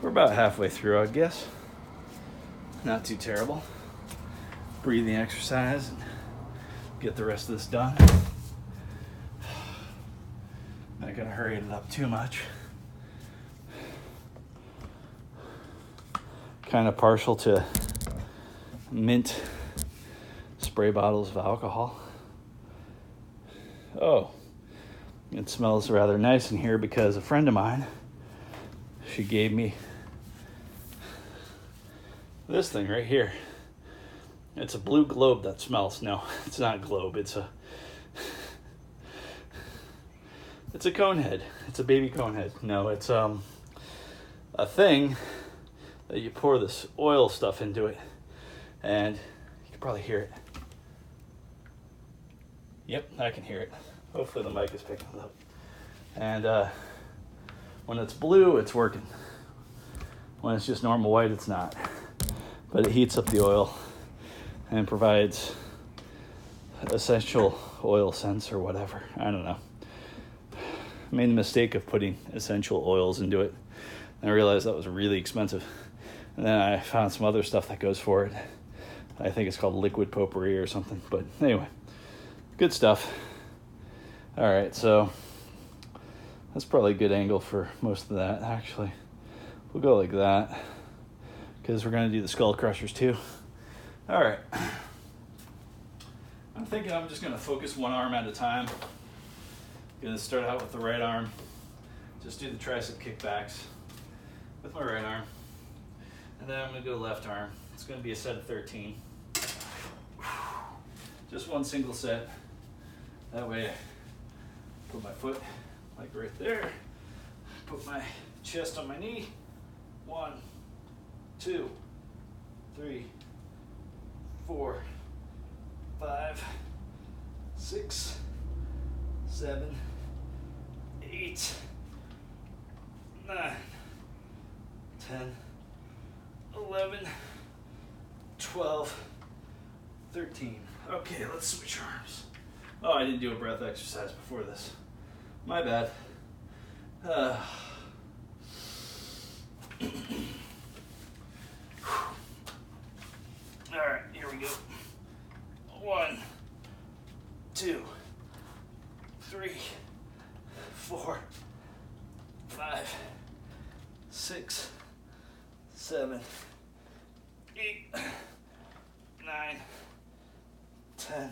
[SPEAKER 1] We're about halfway through, I guess. Not too terrible. Breathing exercise and get the rest of this done. Not gonna hurry it up too much. Kind of partial to mint spray bottles of alcohol. Oh, it smells rather nice in here because a friend of mine, she gave me this thing right here. It's a blue globe that smells. No, it's not a globe. It's a cone head. It's a baby cone head. No, it's a thing that you pour this oil stuff into it, and you can probably hear it. Yep, I can hear it. Hopefully the mic is picking it up. And when it's blue, it's working. When it's just normal white, it's not. But it heats up the oil and provides essential oil scents or whatever. I don't know. I made the mistake of putting essential oils into it, and I realized that was really expensive. And then I found some other stuff that goes for it. I think it's called liquid potpourri or something. But anyway, good stuff. All right, so that's probably a good angle for most of that, actually. We'll go like that because we're going to do the skull crushers too. All right. I'm thinking I'm just going to focus one arm at a time. Going to start out with the right arm. Just do the tricep kickbacks with my right arm. And then I'm going to go left arm. It's going to be a set of 13. Just one single set. That way, put my foot like right there. Put my chest on my knee. 1, 2, 3, 4, 5, 6, 7, 8, 9, 10, 11, 12, 13. Okay, let's switch arms. Oh, I didn't do a breath exercise before this. My bad. All right, here we go. 1, 2, 3, 4, 5, 6, 7, 8, 9, 10,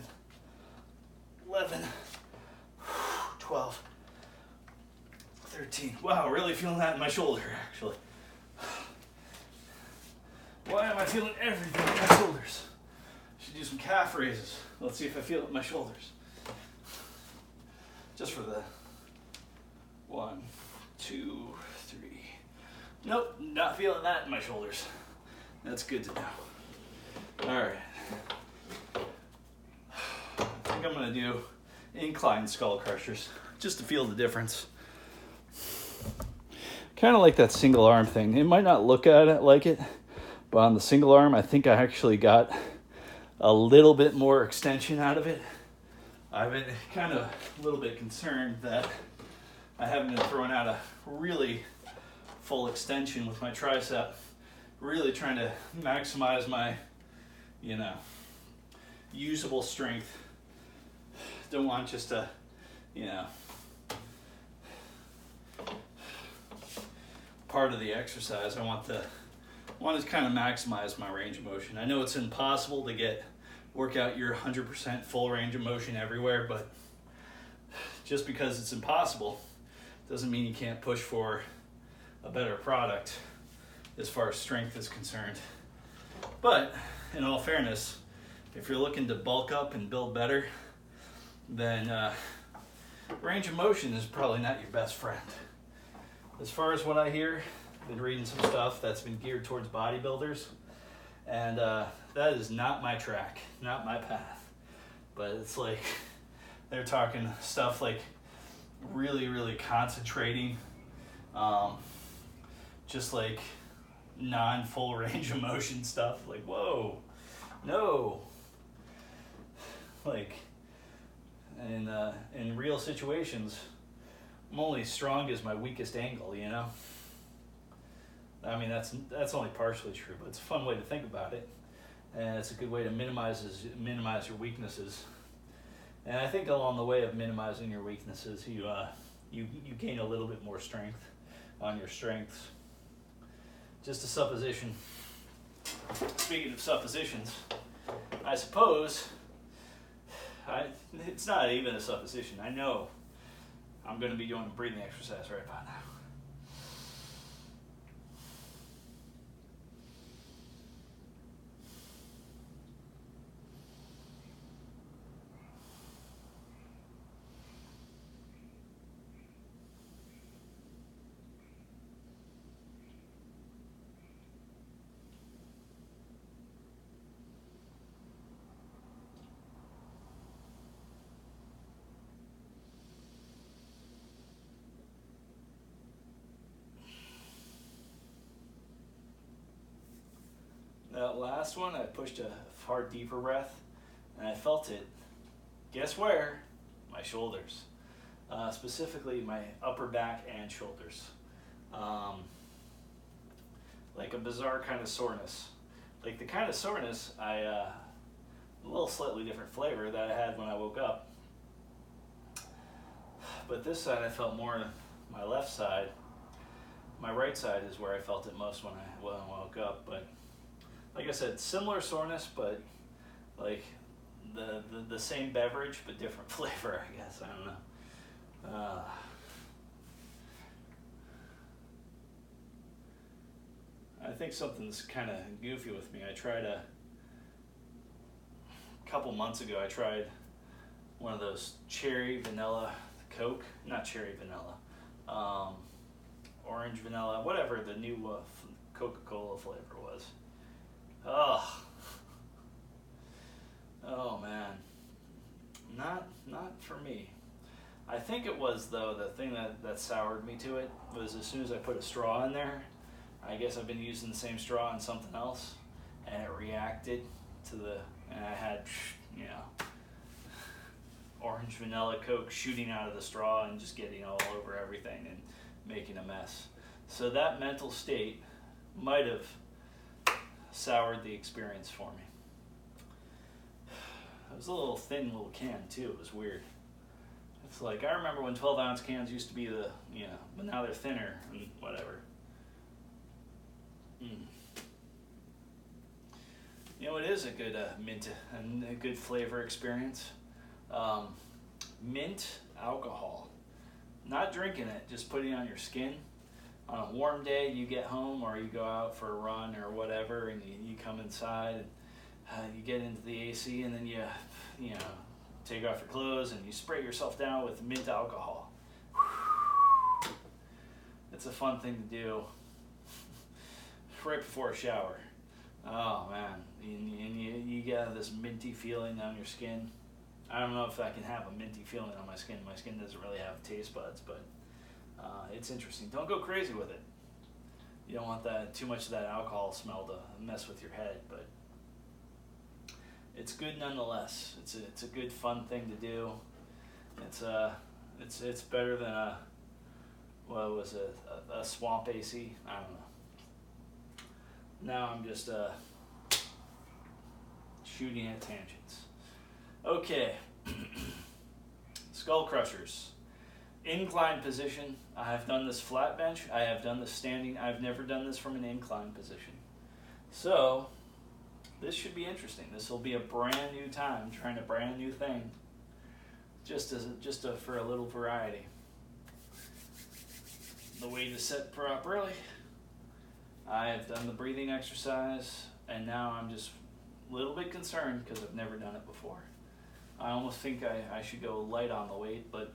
[SPEAKER 1] 11, 12, 13. Wow, really feeling that in my shoulder, actually. Why am I feeling everything in my shoulders? Should do some calf raises. Let's see if I feel it in my shoulders. Just for the 1, 2, 3. Nope, not feeling that in my shoulders. That's good to know. All right. I think I'm gonna do incline skull crushers just to feel the difference. Kind of like that single arm thing. It might not look at it like it, but on the single arm, I think I actually got a little bit more extension out of it. I've been kind of a little bit concerned that I haven't been throwing out a really full extension with my tricep, really trying to maximize my, usable strength. Don't want just a, part of the exercise. I want to kind of maximize my range of motion. I know it's impossible to work out your 100% full range of motion everywhere, but just because it's impossible doesn't mean you can't push for a better product as far as strength is concerned. But in all fairness, if you're looking to bulk up and build better, then range of motion is probably not your best friend. As far as what I hear, I've been reading some stuff that's been geared towards bodybuilders, and that is not my track, not my path. But it's like they're talking stuff like really, really concentrating, just like non-full range of motion stuff. Like, whoa, no. Like, in real situations, I'm only strong as my weakest angle, I mean, that's only partially true, but it's a fun way to think about it, and it's a good way to minimize your weaknesses. And I think along the way of minimizing your weaknesses, you gain a little bit more strength on your strengths. Just a supposition. Speaking of suppositions, I suppose it's not even a supposition. I know I'm going to be doing a breathing exercise right about now. That last one, I pushed a far deeper breath, and I felt it. Guess where? My shoulders. Specifically my upper back and shoulders. Like a bizarre kind of soreness. Like the kind of soreness a little slightly different flavor that I had when I woke up. But this side I felt more my left side. My right side is where I felt it most when I woke up. But like I said, similar soreness, but like the same beverage but different flavor, I guess. I don't know. I think something's kind of goofy with me. I tried a couple months ago. I tried one of those cherry vanilla Coke, not cherry vanilla, orange vanilla, whatever the new Coca-Cola flavor was. Oh man, not for me. I think it was, though, the thing that soured me to it was as soon as I put a straw in there. I guess I've been using the same straw in something else, and it reacted to and I had, orange vanilla Coke shooting out of the straw and just getting all over everything and making a mess. So that mental state might have soured the experience for me. It was a little thin little can too. It was weird. It's like, I remember when 12-ounce cans used to be but now they're thinner and whatever. It is a good mint and a good flavor experience. Mint alcohol. Not drinking it, just putting it on your skin. On a warm day, you get home or you go out for a run or whatever, and you come inside and you get into the AC, and then you take off your clothes and you spray yourself down with mint alcohol. It's a fun thing to do right before a shower. Oh man, and you get this minty feeling on your skin. I don't know if I can have a minty feeling on my skin. My skin doesn't really have taste buds, but it's interesting. Don't go crazy with it. You don't want too much of that alcohol smell to mess with your head, but it's good nonetheless. It's a good fun thing to do. It's better than a swamp AC. I don't know. Now I'm just shooting at tangents. Okay, skull crushers. Incline position. I have done this flat bench. I have done this standing. I've never done this from an incline position. So this should be interesting. This will be a brand new time, trying a brand new thing, for a little variety. The way to sit properly. I have done the breathing exercise, and now I'm just a little bit concerned because I've never done it before. I almost think I should go light on the weight, but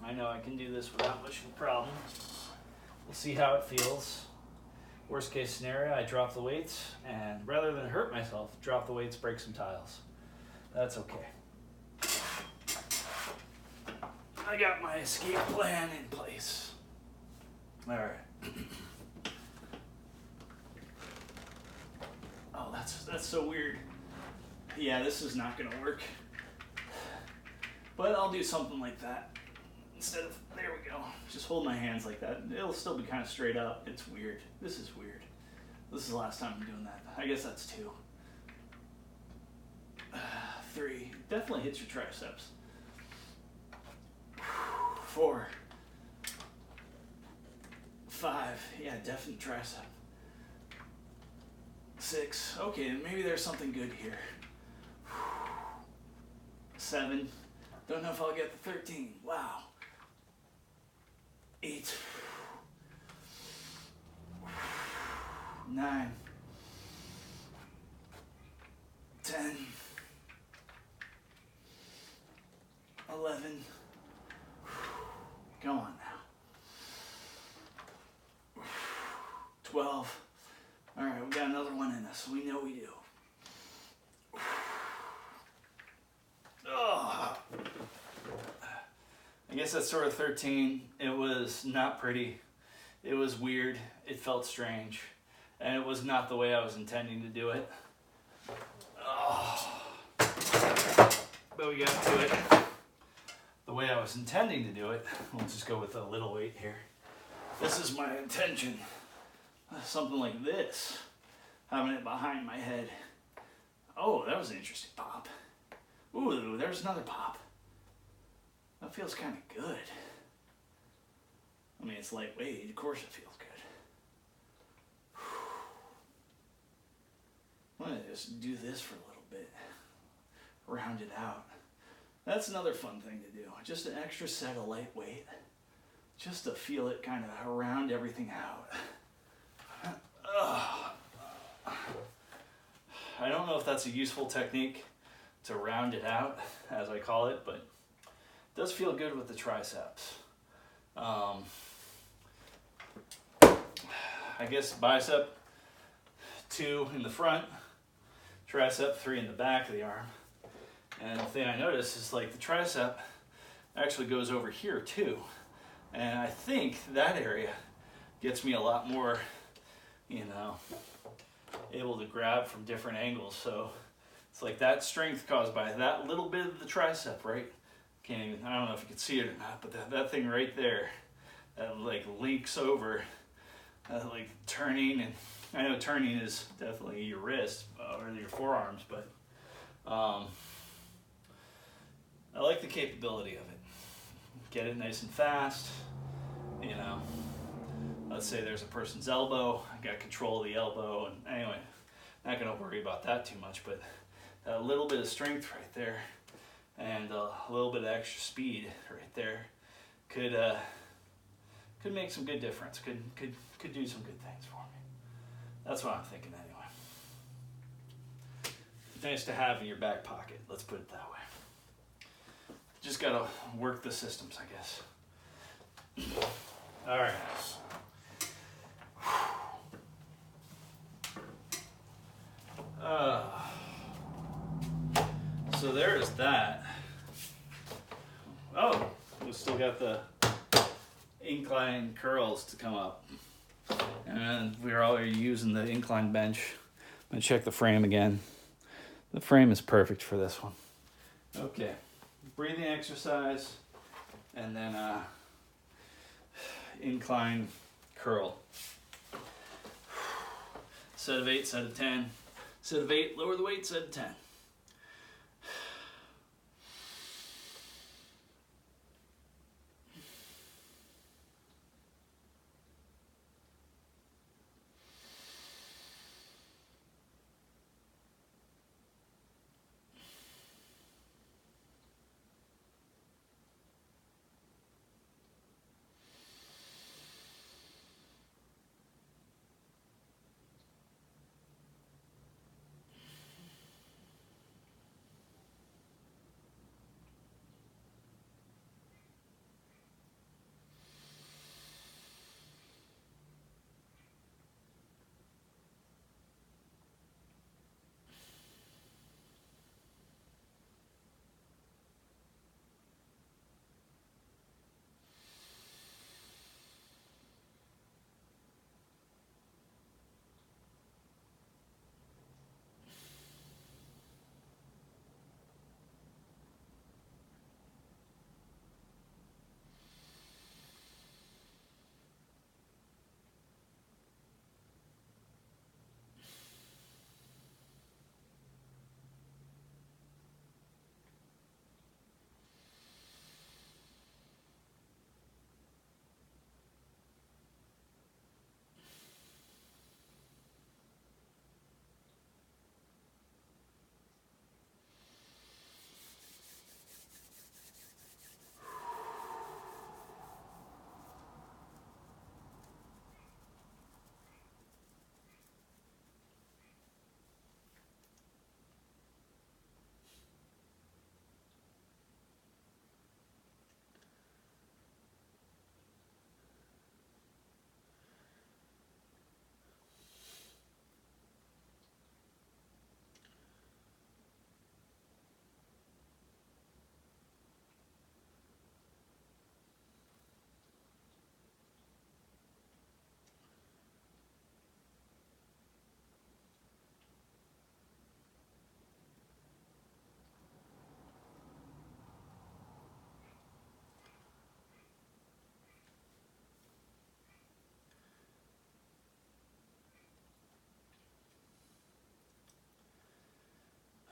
[SPEAKER 1] I know I can do this without much of a problem. We'll see how it feels. Worst case scenario, I drop the weights, and rather than hurt myself, drop the weights, break some tiles. That's okay. I got my escape plan in place. All right. Oh, that's so weird. Yeah, this is not gonna work. But I'll do something like that. Instead of, there we go. Just hold my hands like that. It'll still be kind of straight up. It's weird. This is weird. This is the last time I'm doing that. I guess that's 2. 3. Definitely hits your triceps. 4. 5. Yeah, definitely tricep. 6. Okay, maybe there's something good here. 7. Don't know if I'll get the 13. Wow. 8. 9. 10. 11. Come on now. 12. All right, we got another one in us. We know we do. Oh. I guess that's sort of 13. It was not pretty. It was weird. It felt strange. And it was not the way I was intending to do it. Oh. But we got to it. The way I was intending to do it, we'll just go with a little weight here. This is my intention. Something like this. Having it behind my head. Oh, that was an interesting pop. Ooh, there's another pop. That feels kind of good. I mean, it's lightweight, of course it feels good. I'm gonna just do this for a little bit, round it out. That's another fun thing to do. Just an extra set of lightweight, just to feel it kind of round everything out. I don't know if that's a useful technique to round it out, as I call it, but it does feel good with the triceps. I guess bicep 2 in the front, tricep 3 in the back of the arm. And the thing I noticed is like the tricep actually goes over here too. And I think that area gets me a lot more, you know, able to grab from different angles. So it's like that strength caused by that little bit of the tricep, right? Can't even, I don't know if you can see it or not, but that thing right there, that like links over, like turning, and I know turning is definitely your wrist or your forearms, but I like the capability of it. Get it nice and fast, you know. Let's say there's a person's elbow, I got control of the elbow, and anyway, not gonna worry about that too much, but a little bit of strength right there and a little bit of extra speed right there could make some good difference, could do some good things for me. That's what I'm thinking anyway. Nice to have in your back pocket, let's put it that way. Just gotta work the systems, I guess. All right. So there's that. Oh, we still got the incline curls to come up. And we're already using the incline bench. I'm gonna check the frame again. The frame is perfect for this one. Okay, breathing exercise, and then incline curl. Set of 8, set of 10. Set of 8, lower the weight, set of 10.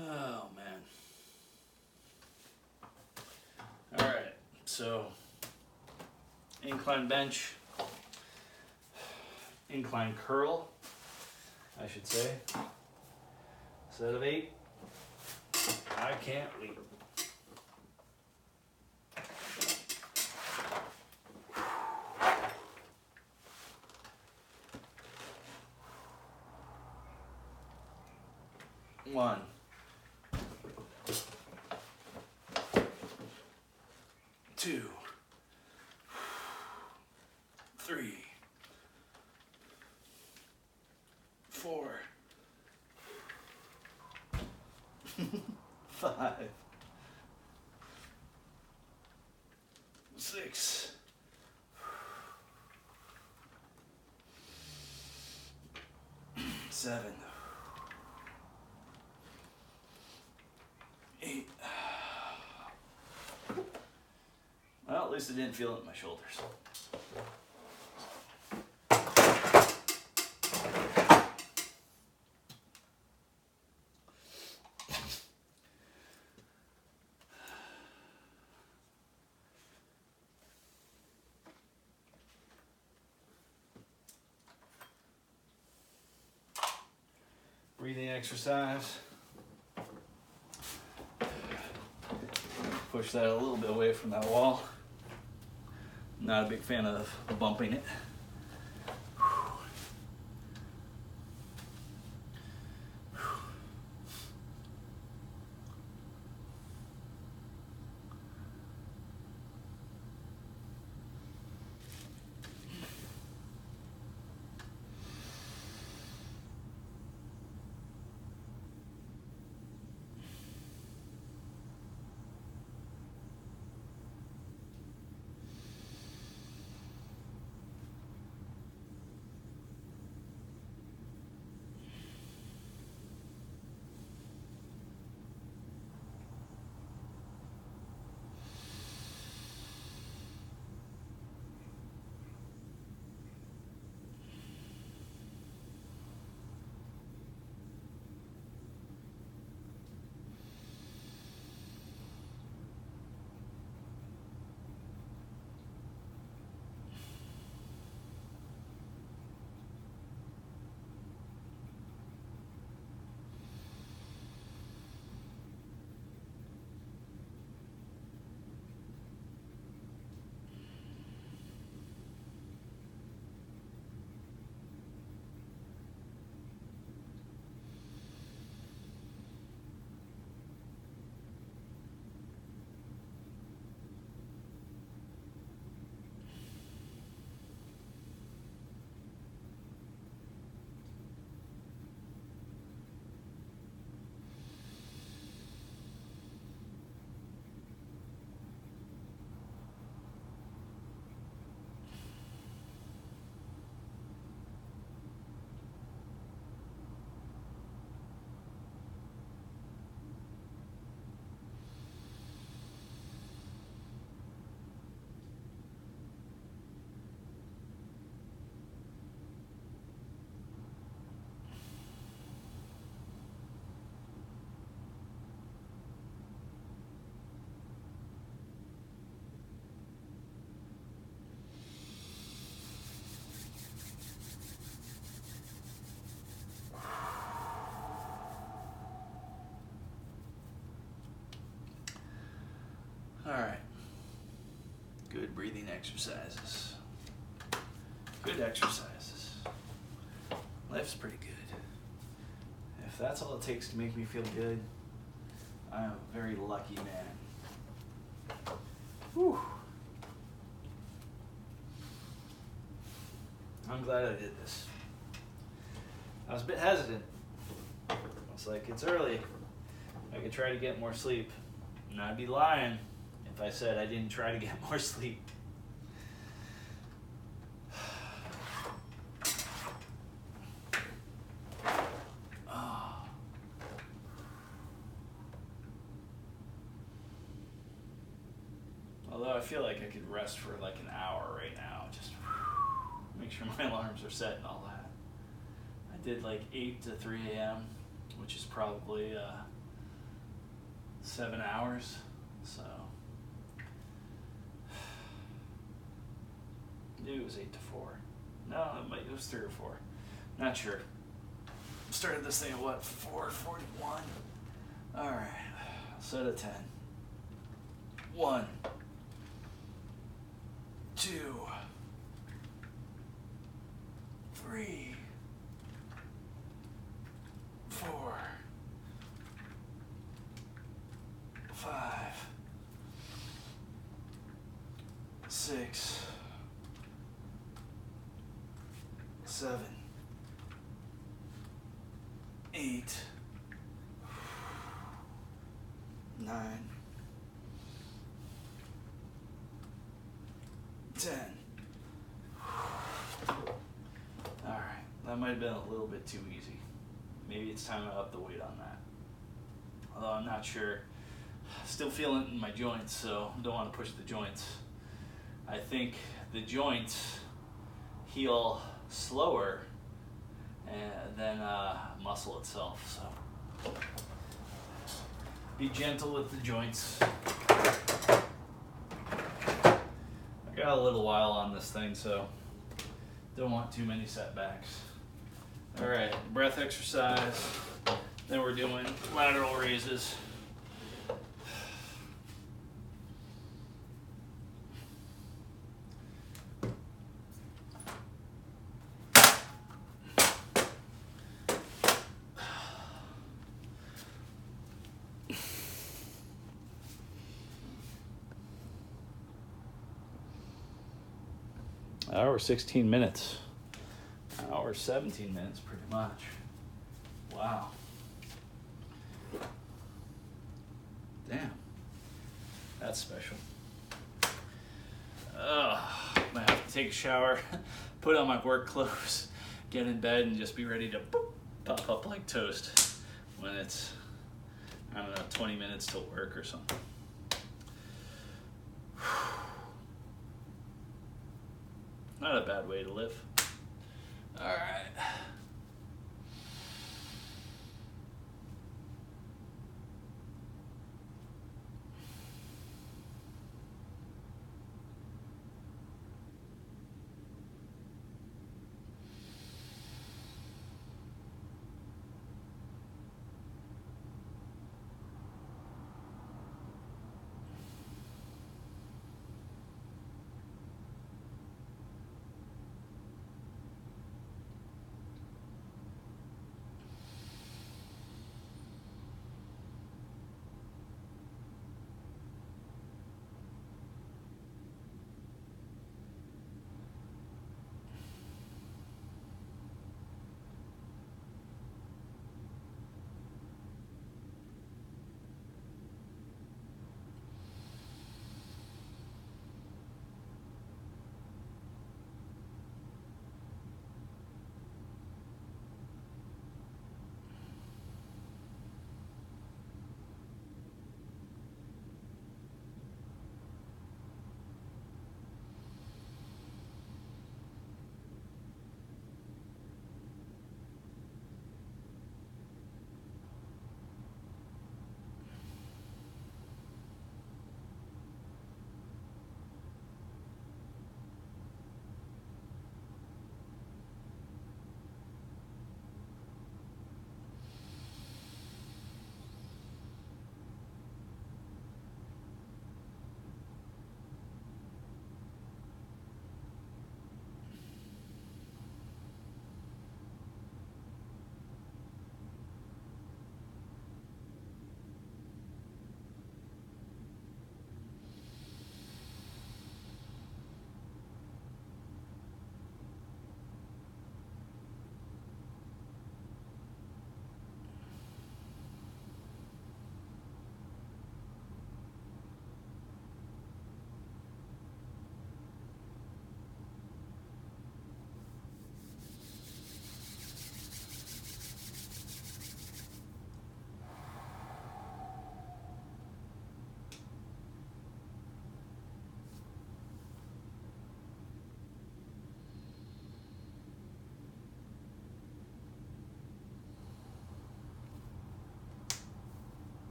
[SPEAKER 1] Oh man. All right, so incline bench, incline curl, I should say. Set of 8. I can't wait. One, 2, 3, 4, 5, 6, 7, 8. Well, at least I didn't feel it in my shoulders. Breathing exercise. Push that a little bit away from that wall. Not a big fan of bumping it. All right. Good breathing exercises. Good exercises. Life's pretty good. If that's all it takes to make me feel good, I am a very lucky man. Whew. I'm glad I did this. I was a bit hesitant. I was like, it's early. I could try to get more sleep. And I'd be lying if I said I didn't try to get more sleep. Although I feel like I could rest for like an hour right now. Just make sure my alarms are set and all that. I did like 8 to 3 a.m., which is probably 7 hours. So Maybe it was 8 to 4. No, it was 3 or 4. Not sure. Started this thing at what? 4:41. All right. Set of 10. 1, 2, 3, 4, 5, 6, 7, 8, 9, 10. All right, that might have been a little bit too easy. Maybe it's time to up the weight on that. Although I'm not sure. Still feeling it in my joints, so don't want to push the joints. I think the joints heal slower than muscle itself. So be gentle with the joints. I got a little while on this thing, so don't want too many setbacks. All right, breath exercise. Then we're doing lateral raises. Hour 16 minutes. Hour 17 minutes, pretty much. Wow. Damn. That's special. Might have to take a shower, put on my work clothes, get in bed, and just be ready to pop up like toast when it's, I don't know, 20 minutes till work or something. Not a bad way to live. All right.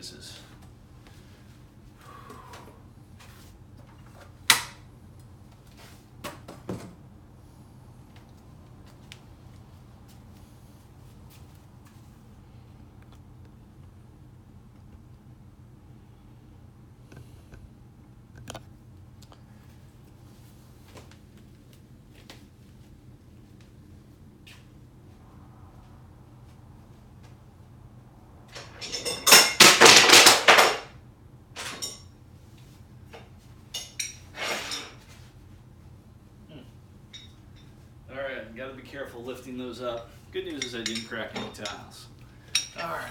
[SPEAKER 1] uses. Alright, gotta be careful lifting those up. Good news is I didn't crack any tiles. Alright.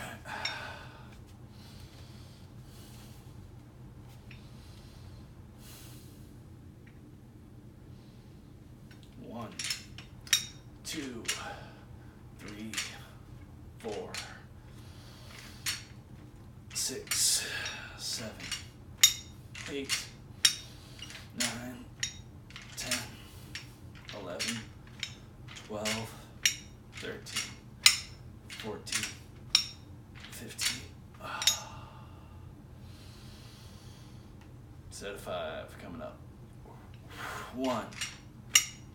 [SPEAKER 1] 1, 2, 3, 4, 6, 7, 8, 9, 10, 11, 12, 13, 14, 15. Set of 5 coming up. 1,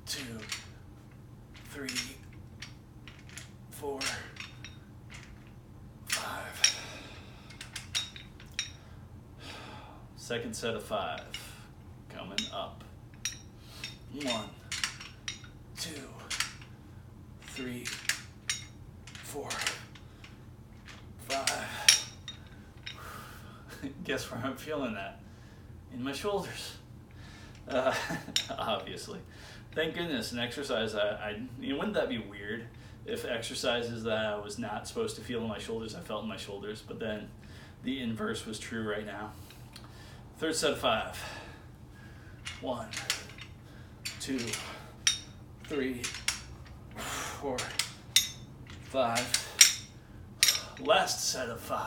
[SPEAKER 1] 2, 3, 4, 5. Second set of 5 coming up. 1, 2, 3, 4, 5. Guess where I'm feeling that? In my shoulders. Obviously. Thank goodness an exercise wouldn't that be weird if exercises that I was not supposed to feel in my shoulders, I felt in my shoulders, but then the inverse was true right now. Third set of 5. 1, 2, 3, 4, 5. Last set of 5.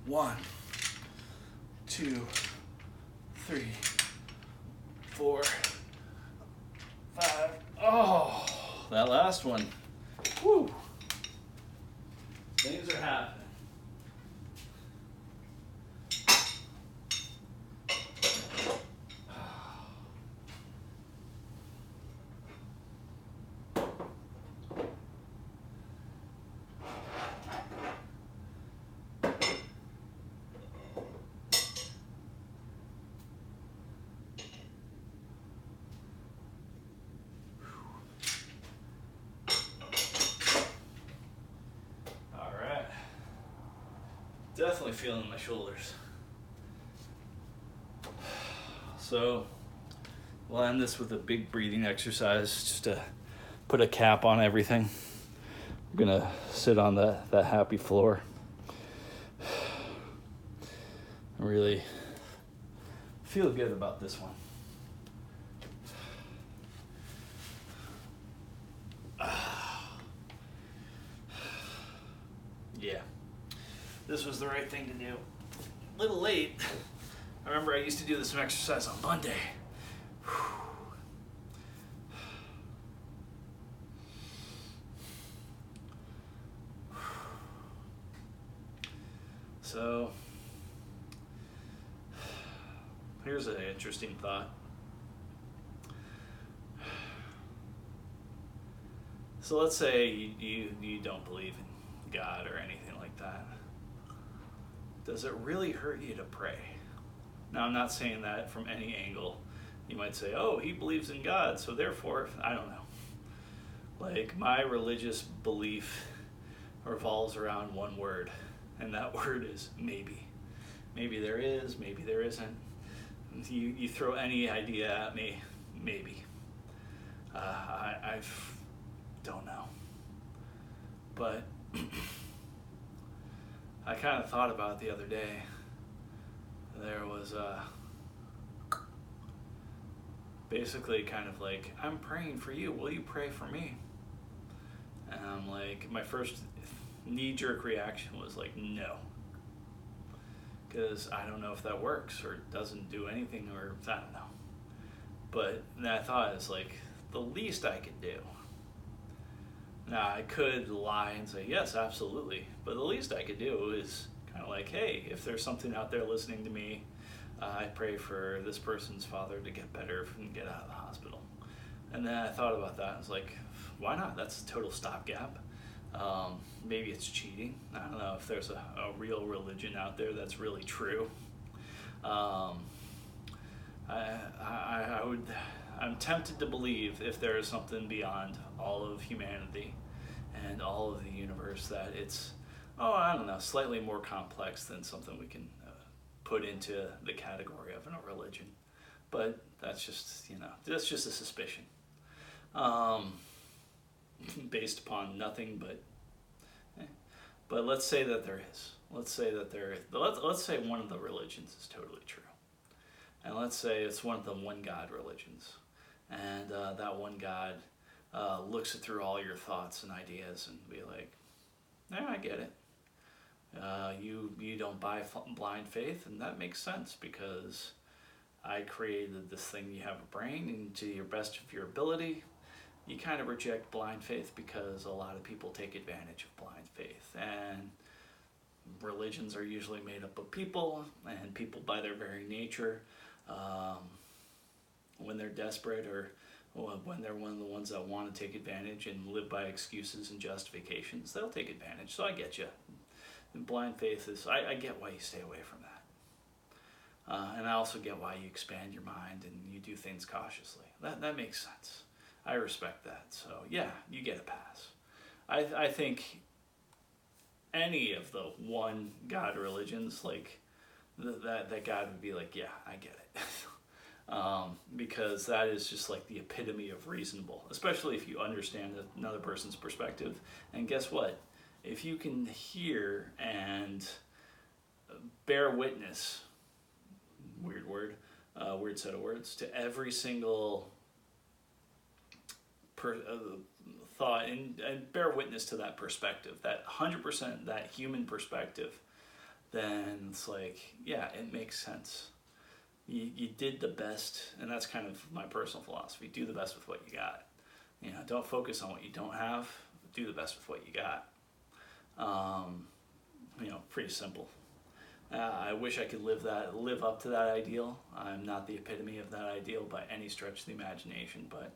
[SPEAKER 1] 1, 2, 3, 4, 5. Oh, that last one. Woo. Things are happening. Definitely feeling my shoulders. So we'll end this with a big breathing exercise just to put a cap on everything. We're gonna sit on that happy floor. I really feel good about this one. Yeah. This was the right thing to do. A little late. I remember I used to do this exercise on Monday. So, here's an interesting thought. So let's say you don't believe in God or anything like that. Does it really hurt you to pray? Now, I'm not saying that from any angle. You might say, oh, he believes in God, so therefore, I don't know. Like, my religious belief revolves around one word, and that word is maybe. Maybe there is, maybe there isn't. You throw any idea at me, maybe. I don't know. But I kind of thought about it the other day. There was basically kind of like, I'm praying for you. Will you pray for me? And I'm like, my first knee-jerk reaction was like, no. Because I don't know if that works or doesn't do anything, or I don't know. But that thought is like, the least I could do. Now, I could lie and say, yes, absolutely. But the least I could do is Kind of like, hey, if there's something out there listening to me, I pray for this person's father to get better and get out of the hospital. And then I thought about that and was like, why not? That's a total stopgap. Maybe it's cheating. I don't know if there's a real religion out there that's really true. Um, I'm tempted to believe if there is something beyond all of humanity and all of the universe that it's, I don't know, slightly more complex than something we can put into the category of a religion. But that's just, that's just a suspicion. Based upon nothing but let's say that there is. Let's say that there is. Let's say one of the religions is totally true. And let's say it's one of the one God religions. And that one God looks through all your thoughts and ideas and be like, yeah, I get it. You don't buy blind faith, and that makes sense because I created this thing. You have a brain, and to your best of your ability, you kind of reject blind faith because a lot of people take advantage of blind faith. And religions are usually made up of people, and people by their very nature, when they're desperate or when they're one of the ones that want to take advantage and live by excuses and justifications, they'll take advantage. So I get you. And blind faith is, I get why you stay away from that. And I also get why you expand your mind and you do things cautiously. That makes sense. I respect that. So yeah, you get a pass. I think any of the one God religions, like that God would be like, yeah, I get it. Because that is just like the epitome of reasonable, especially if you understand another person's perspective. And guess what? If you can hear and bear witness, weird word, weird set of words, to every single thought and bear witness to that perspective, that 100%, that human perspective, then it's like, yeah, it makes sense. You did the best, and that's kind of my personal philosophy. Do the best with what you got. Don't focus on what you don't have. Do the best with what you got. Pretty simple. I wish I could live up to that ideal. I'm not the epitome of that ideal by any stretch of the imagination, but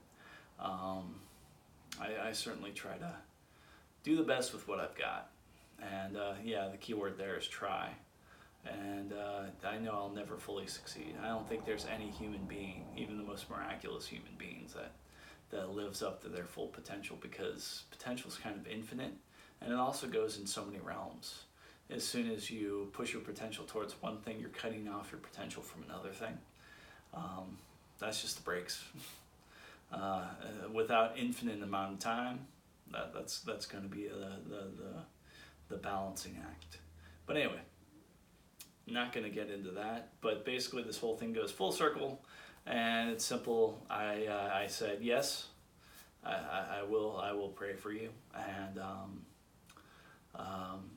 [SPEAKER 1] I certainly try to do the best with what I've got. And the key word there is try. And I know I'll never fully succeed. I don't think there's any human being, even the most miraculous human beings, that lives up to their full potential, because potential is kind of infinite, and it also goes in so many realms. As soon as you push your potential towards one thing, you're cutting off your potential from another thing. That's just the brakes. Without infinite amount of time, that's going to be the balancing act. But anyway, not going to get into that. But basically, this whole thing goes full circle, and it's simple. I said yes. I will pray for you, and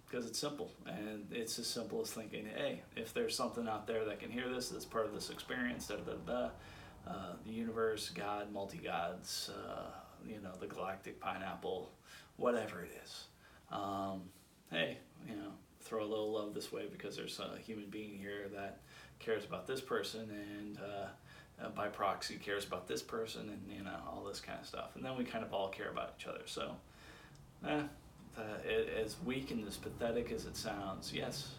[SPEAKER 1] because it's simple, and it's as simple as thinking, hey, if there's something out there that can hear this, that's part of this experience, the universe, God, multi-gods, the galactic pineapple, whatever it is. Hey, throw a little love this way because there's a human being here that cares about this person, and by proxy cares about this person, and all this kind of stuff. And then we kind of all care about each other. So, as weak and as pathetic as it sounds, yes,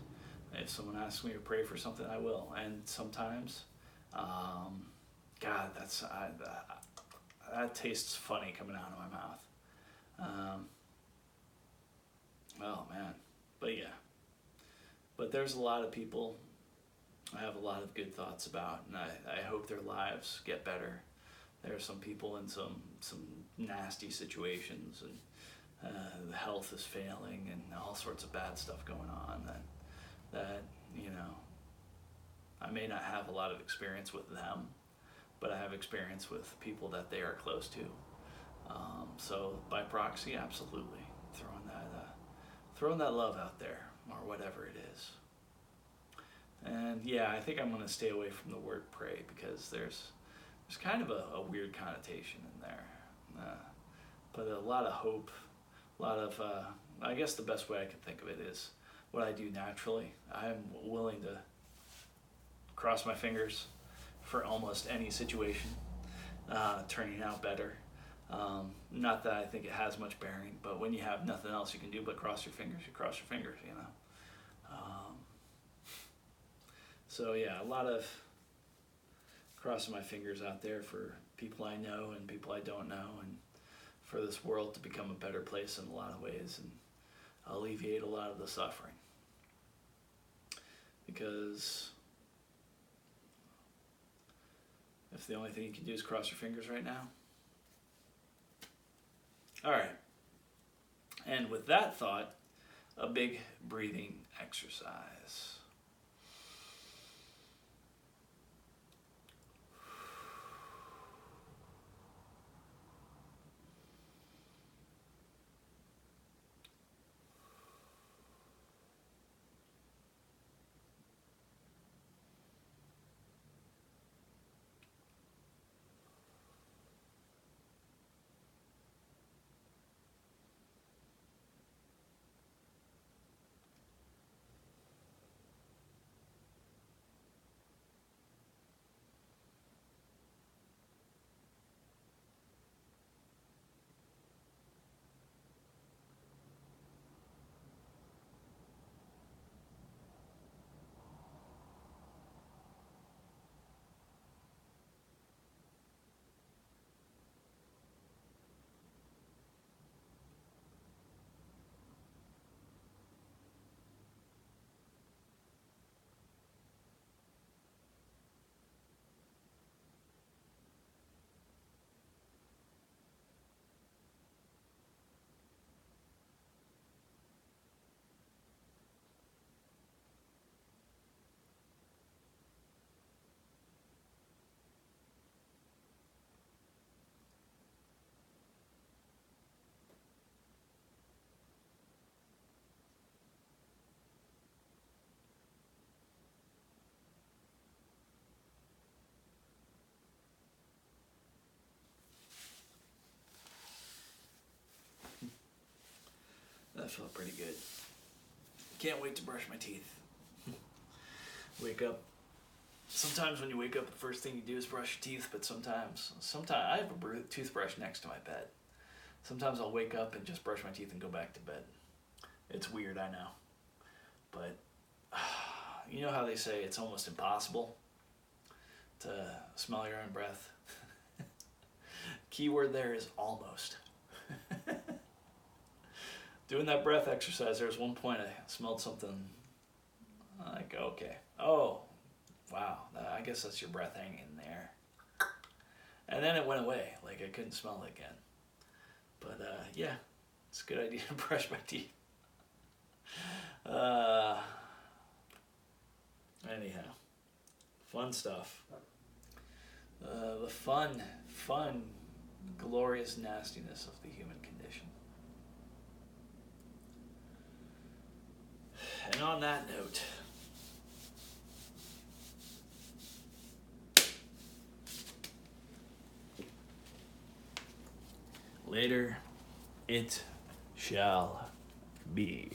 [SPEAKER 1] if someone asks me to pray for something, I will. And sometimes, God, that tastes funny coming out of my mouth. Oh man, but yeah. But there's a lot of people I have a lot of good thoughts about, and I hope their lives get better. There are some people in some nasty situations, and the health is failing, and all sorts of bad stuff going on that I may not have a lot of experience with them, but I have experience with people that they are close to. So by proxy, absolutely throwing that love out there, or whatever it is. And yeah, I think I'm going to stay away from the word pray, because there's kind of a weird connotation in there. But a lot of hope, a lot of, I guess the best way I can think of it is what I do naturally. I'm willing to cross my fingers for almost any situation turning out better. Not that I think it has much bearing, but when you have nothing else you can do but cross your fingers, you cross your fingers, you know. So yeah, a lot of crossing my fingers out there for people I know and people I don't know, and for this world to become a better place in a lot of ways and alleviate a lot of the suffering. Because if the only thing you can do is cross your fingers right now. All right. And with that thought, a big breathing exercise. That felt pretty good. Can't wait to brush my teeth. Wake up. Sometimes when you wake up, the first thing you do is brush your teeth, but sometimes I have a toothbrush next to my bed. Sometimes I'll wake up and just brush my teeth and go back to bed. It's weird, I know. But you know how they say it's almost impossible to smell your own breath? Keyword there is almost. Doing that breath exercise, there was one point I smelled something like, okay, oh, wow, I guess that's your breath hanging in there. And then it went away, like I couldn't smell it again. But yeah, it's a good idea to brush my teeth. Anyhow, fun stuff. The fun, glorious nastiness of the human condition. And on that note, later it shall be.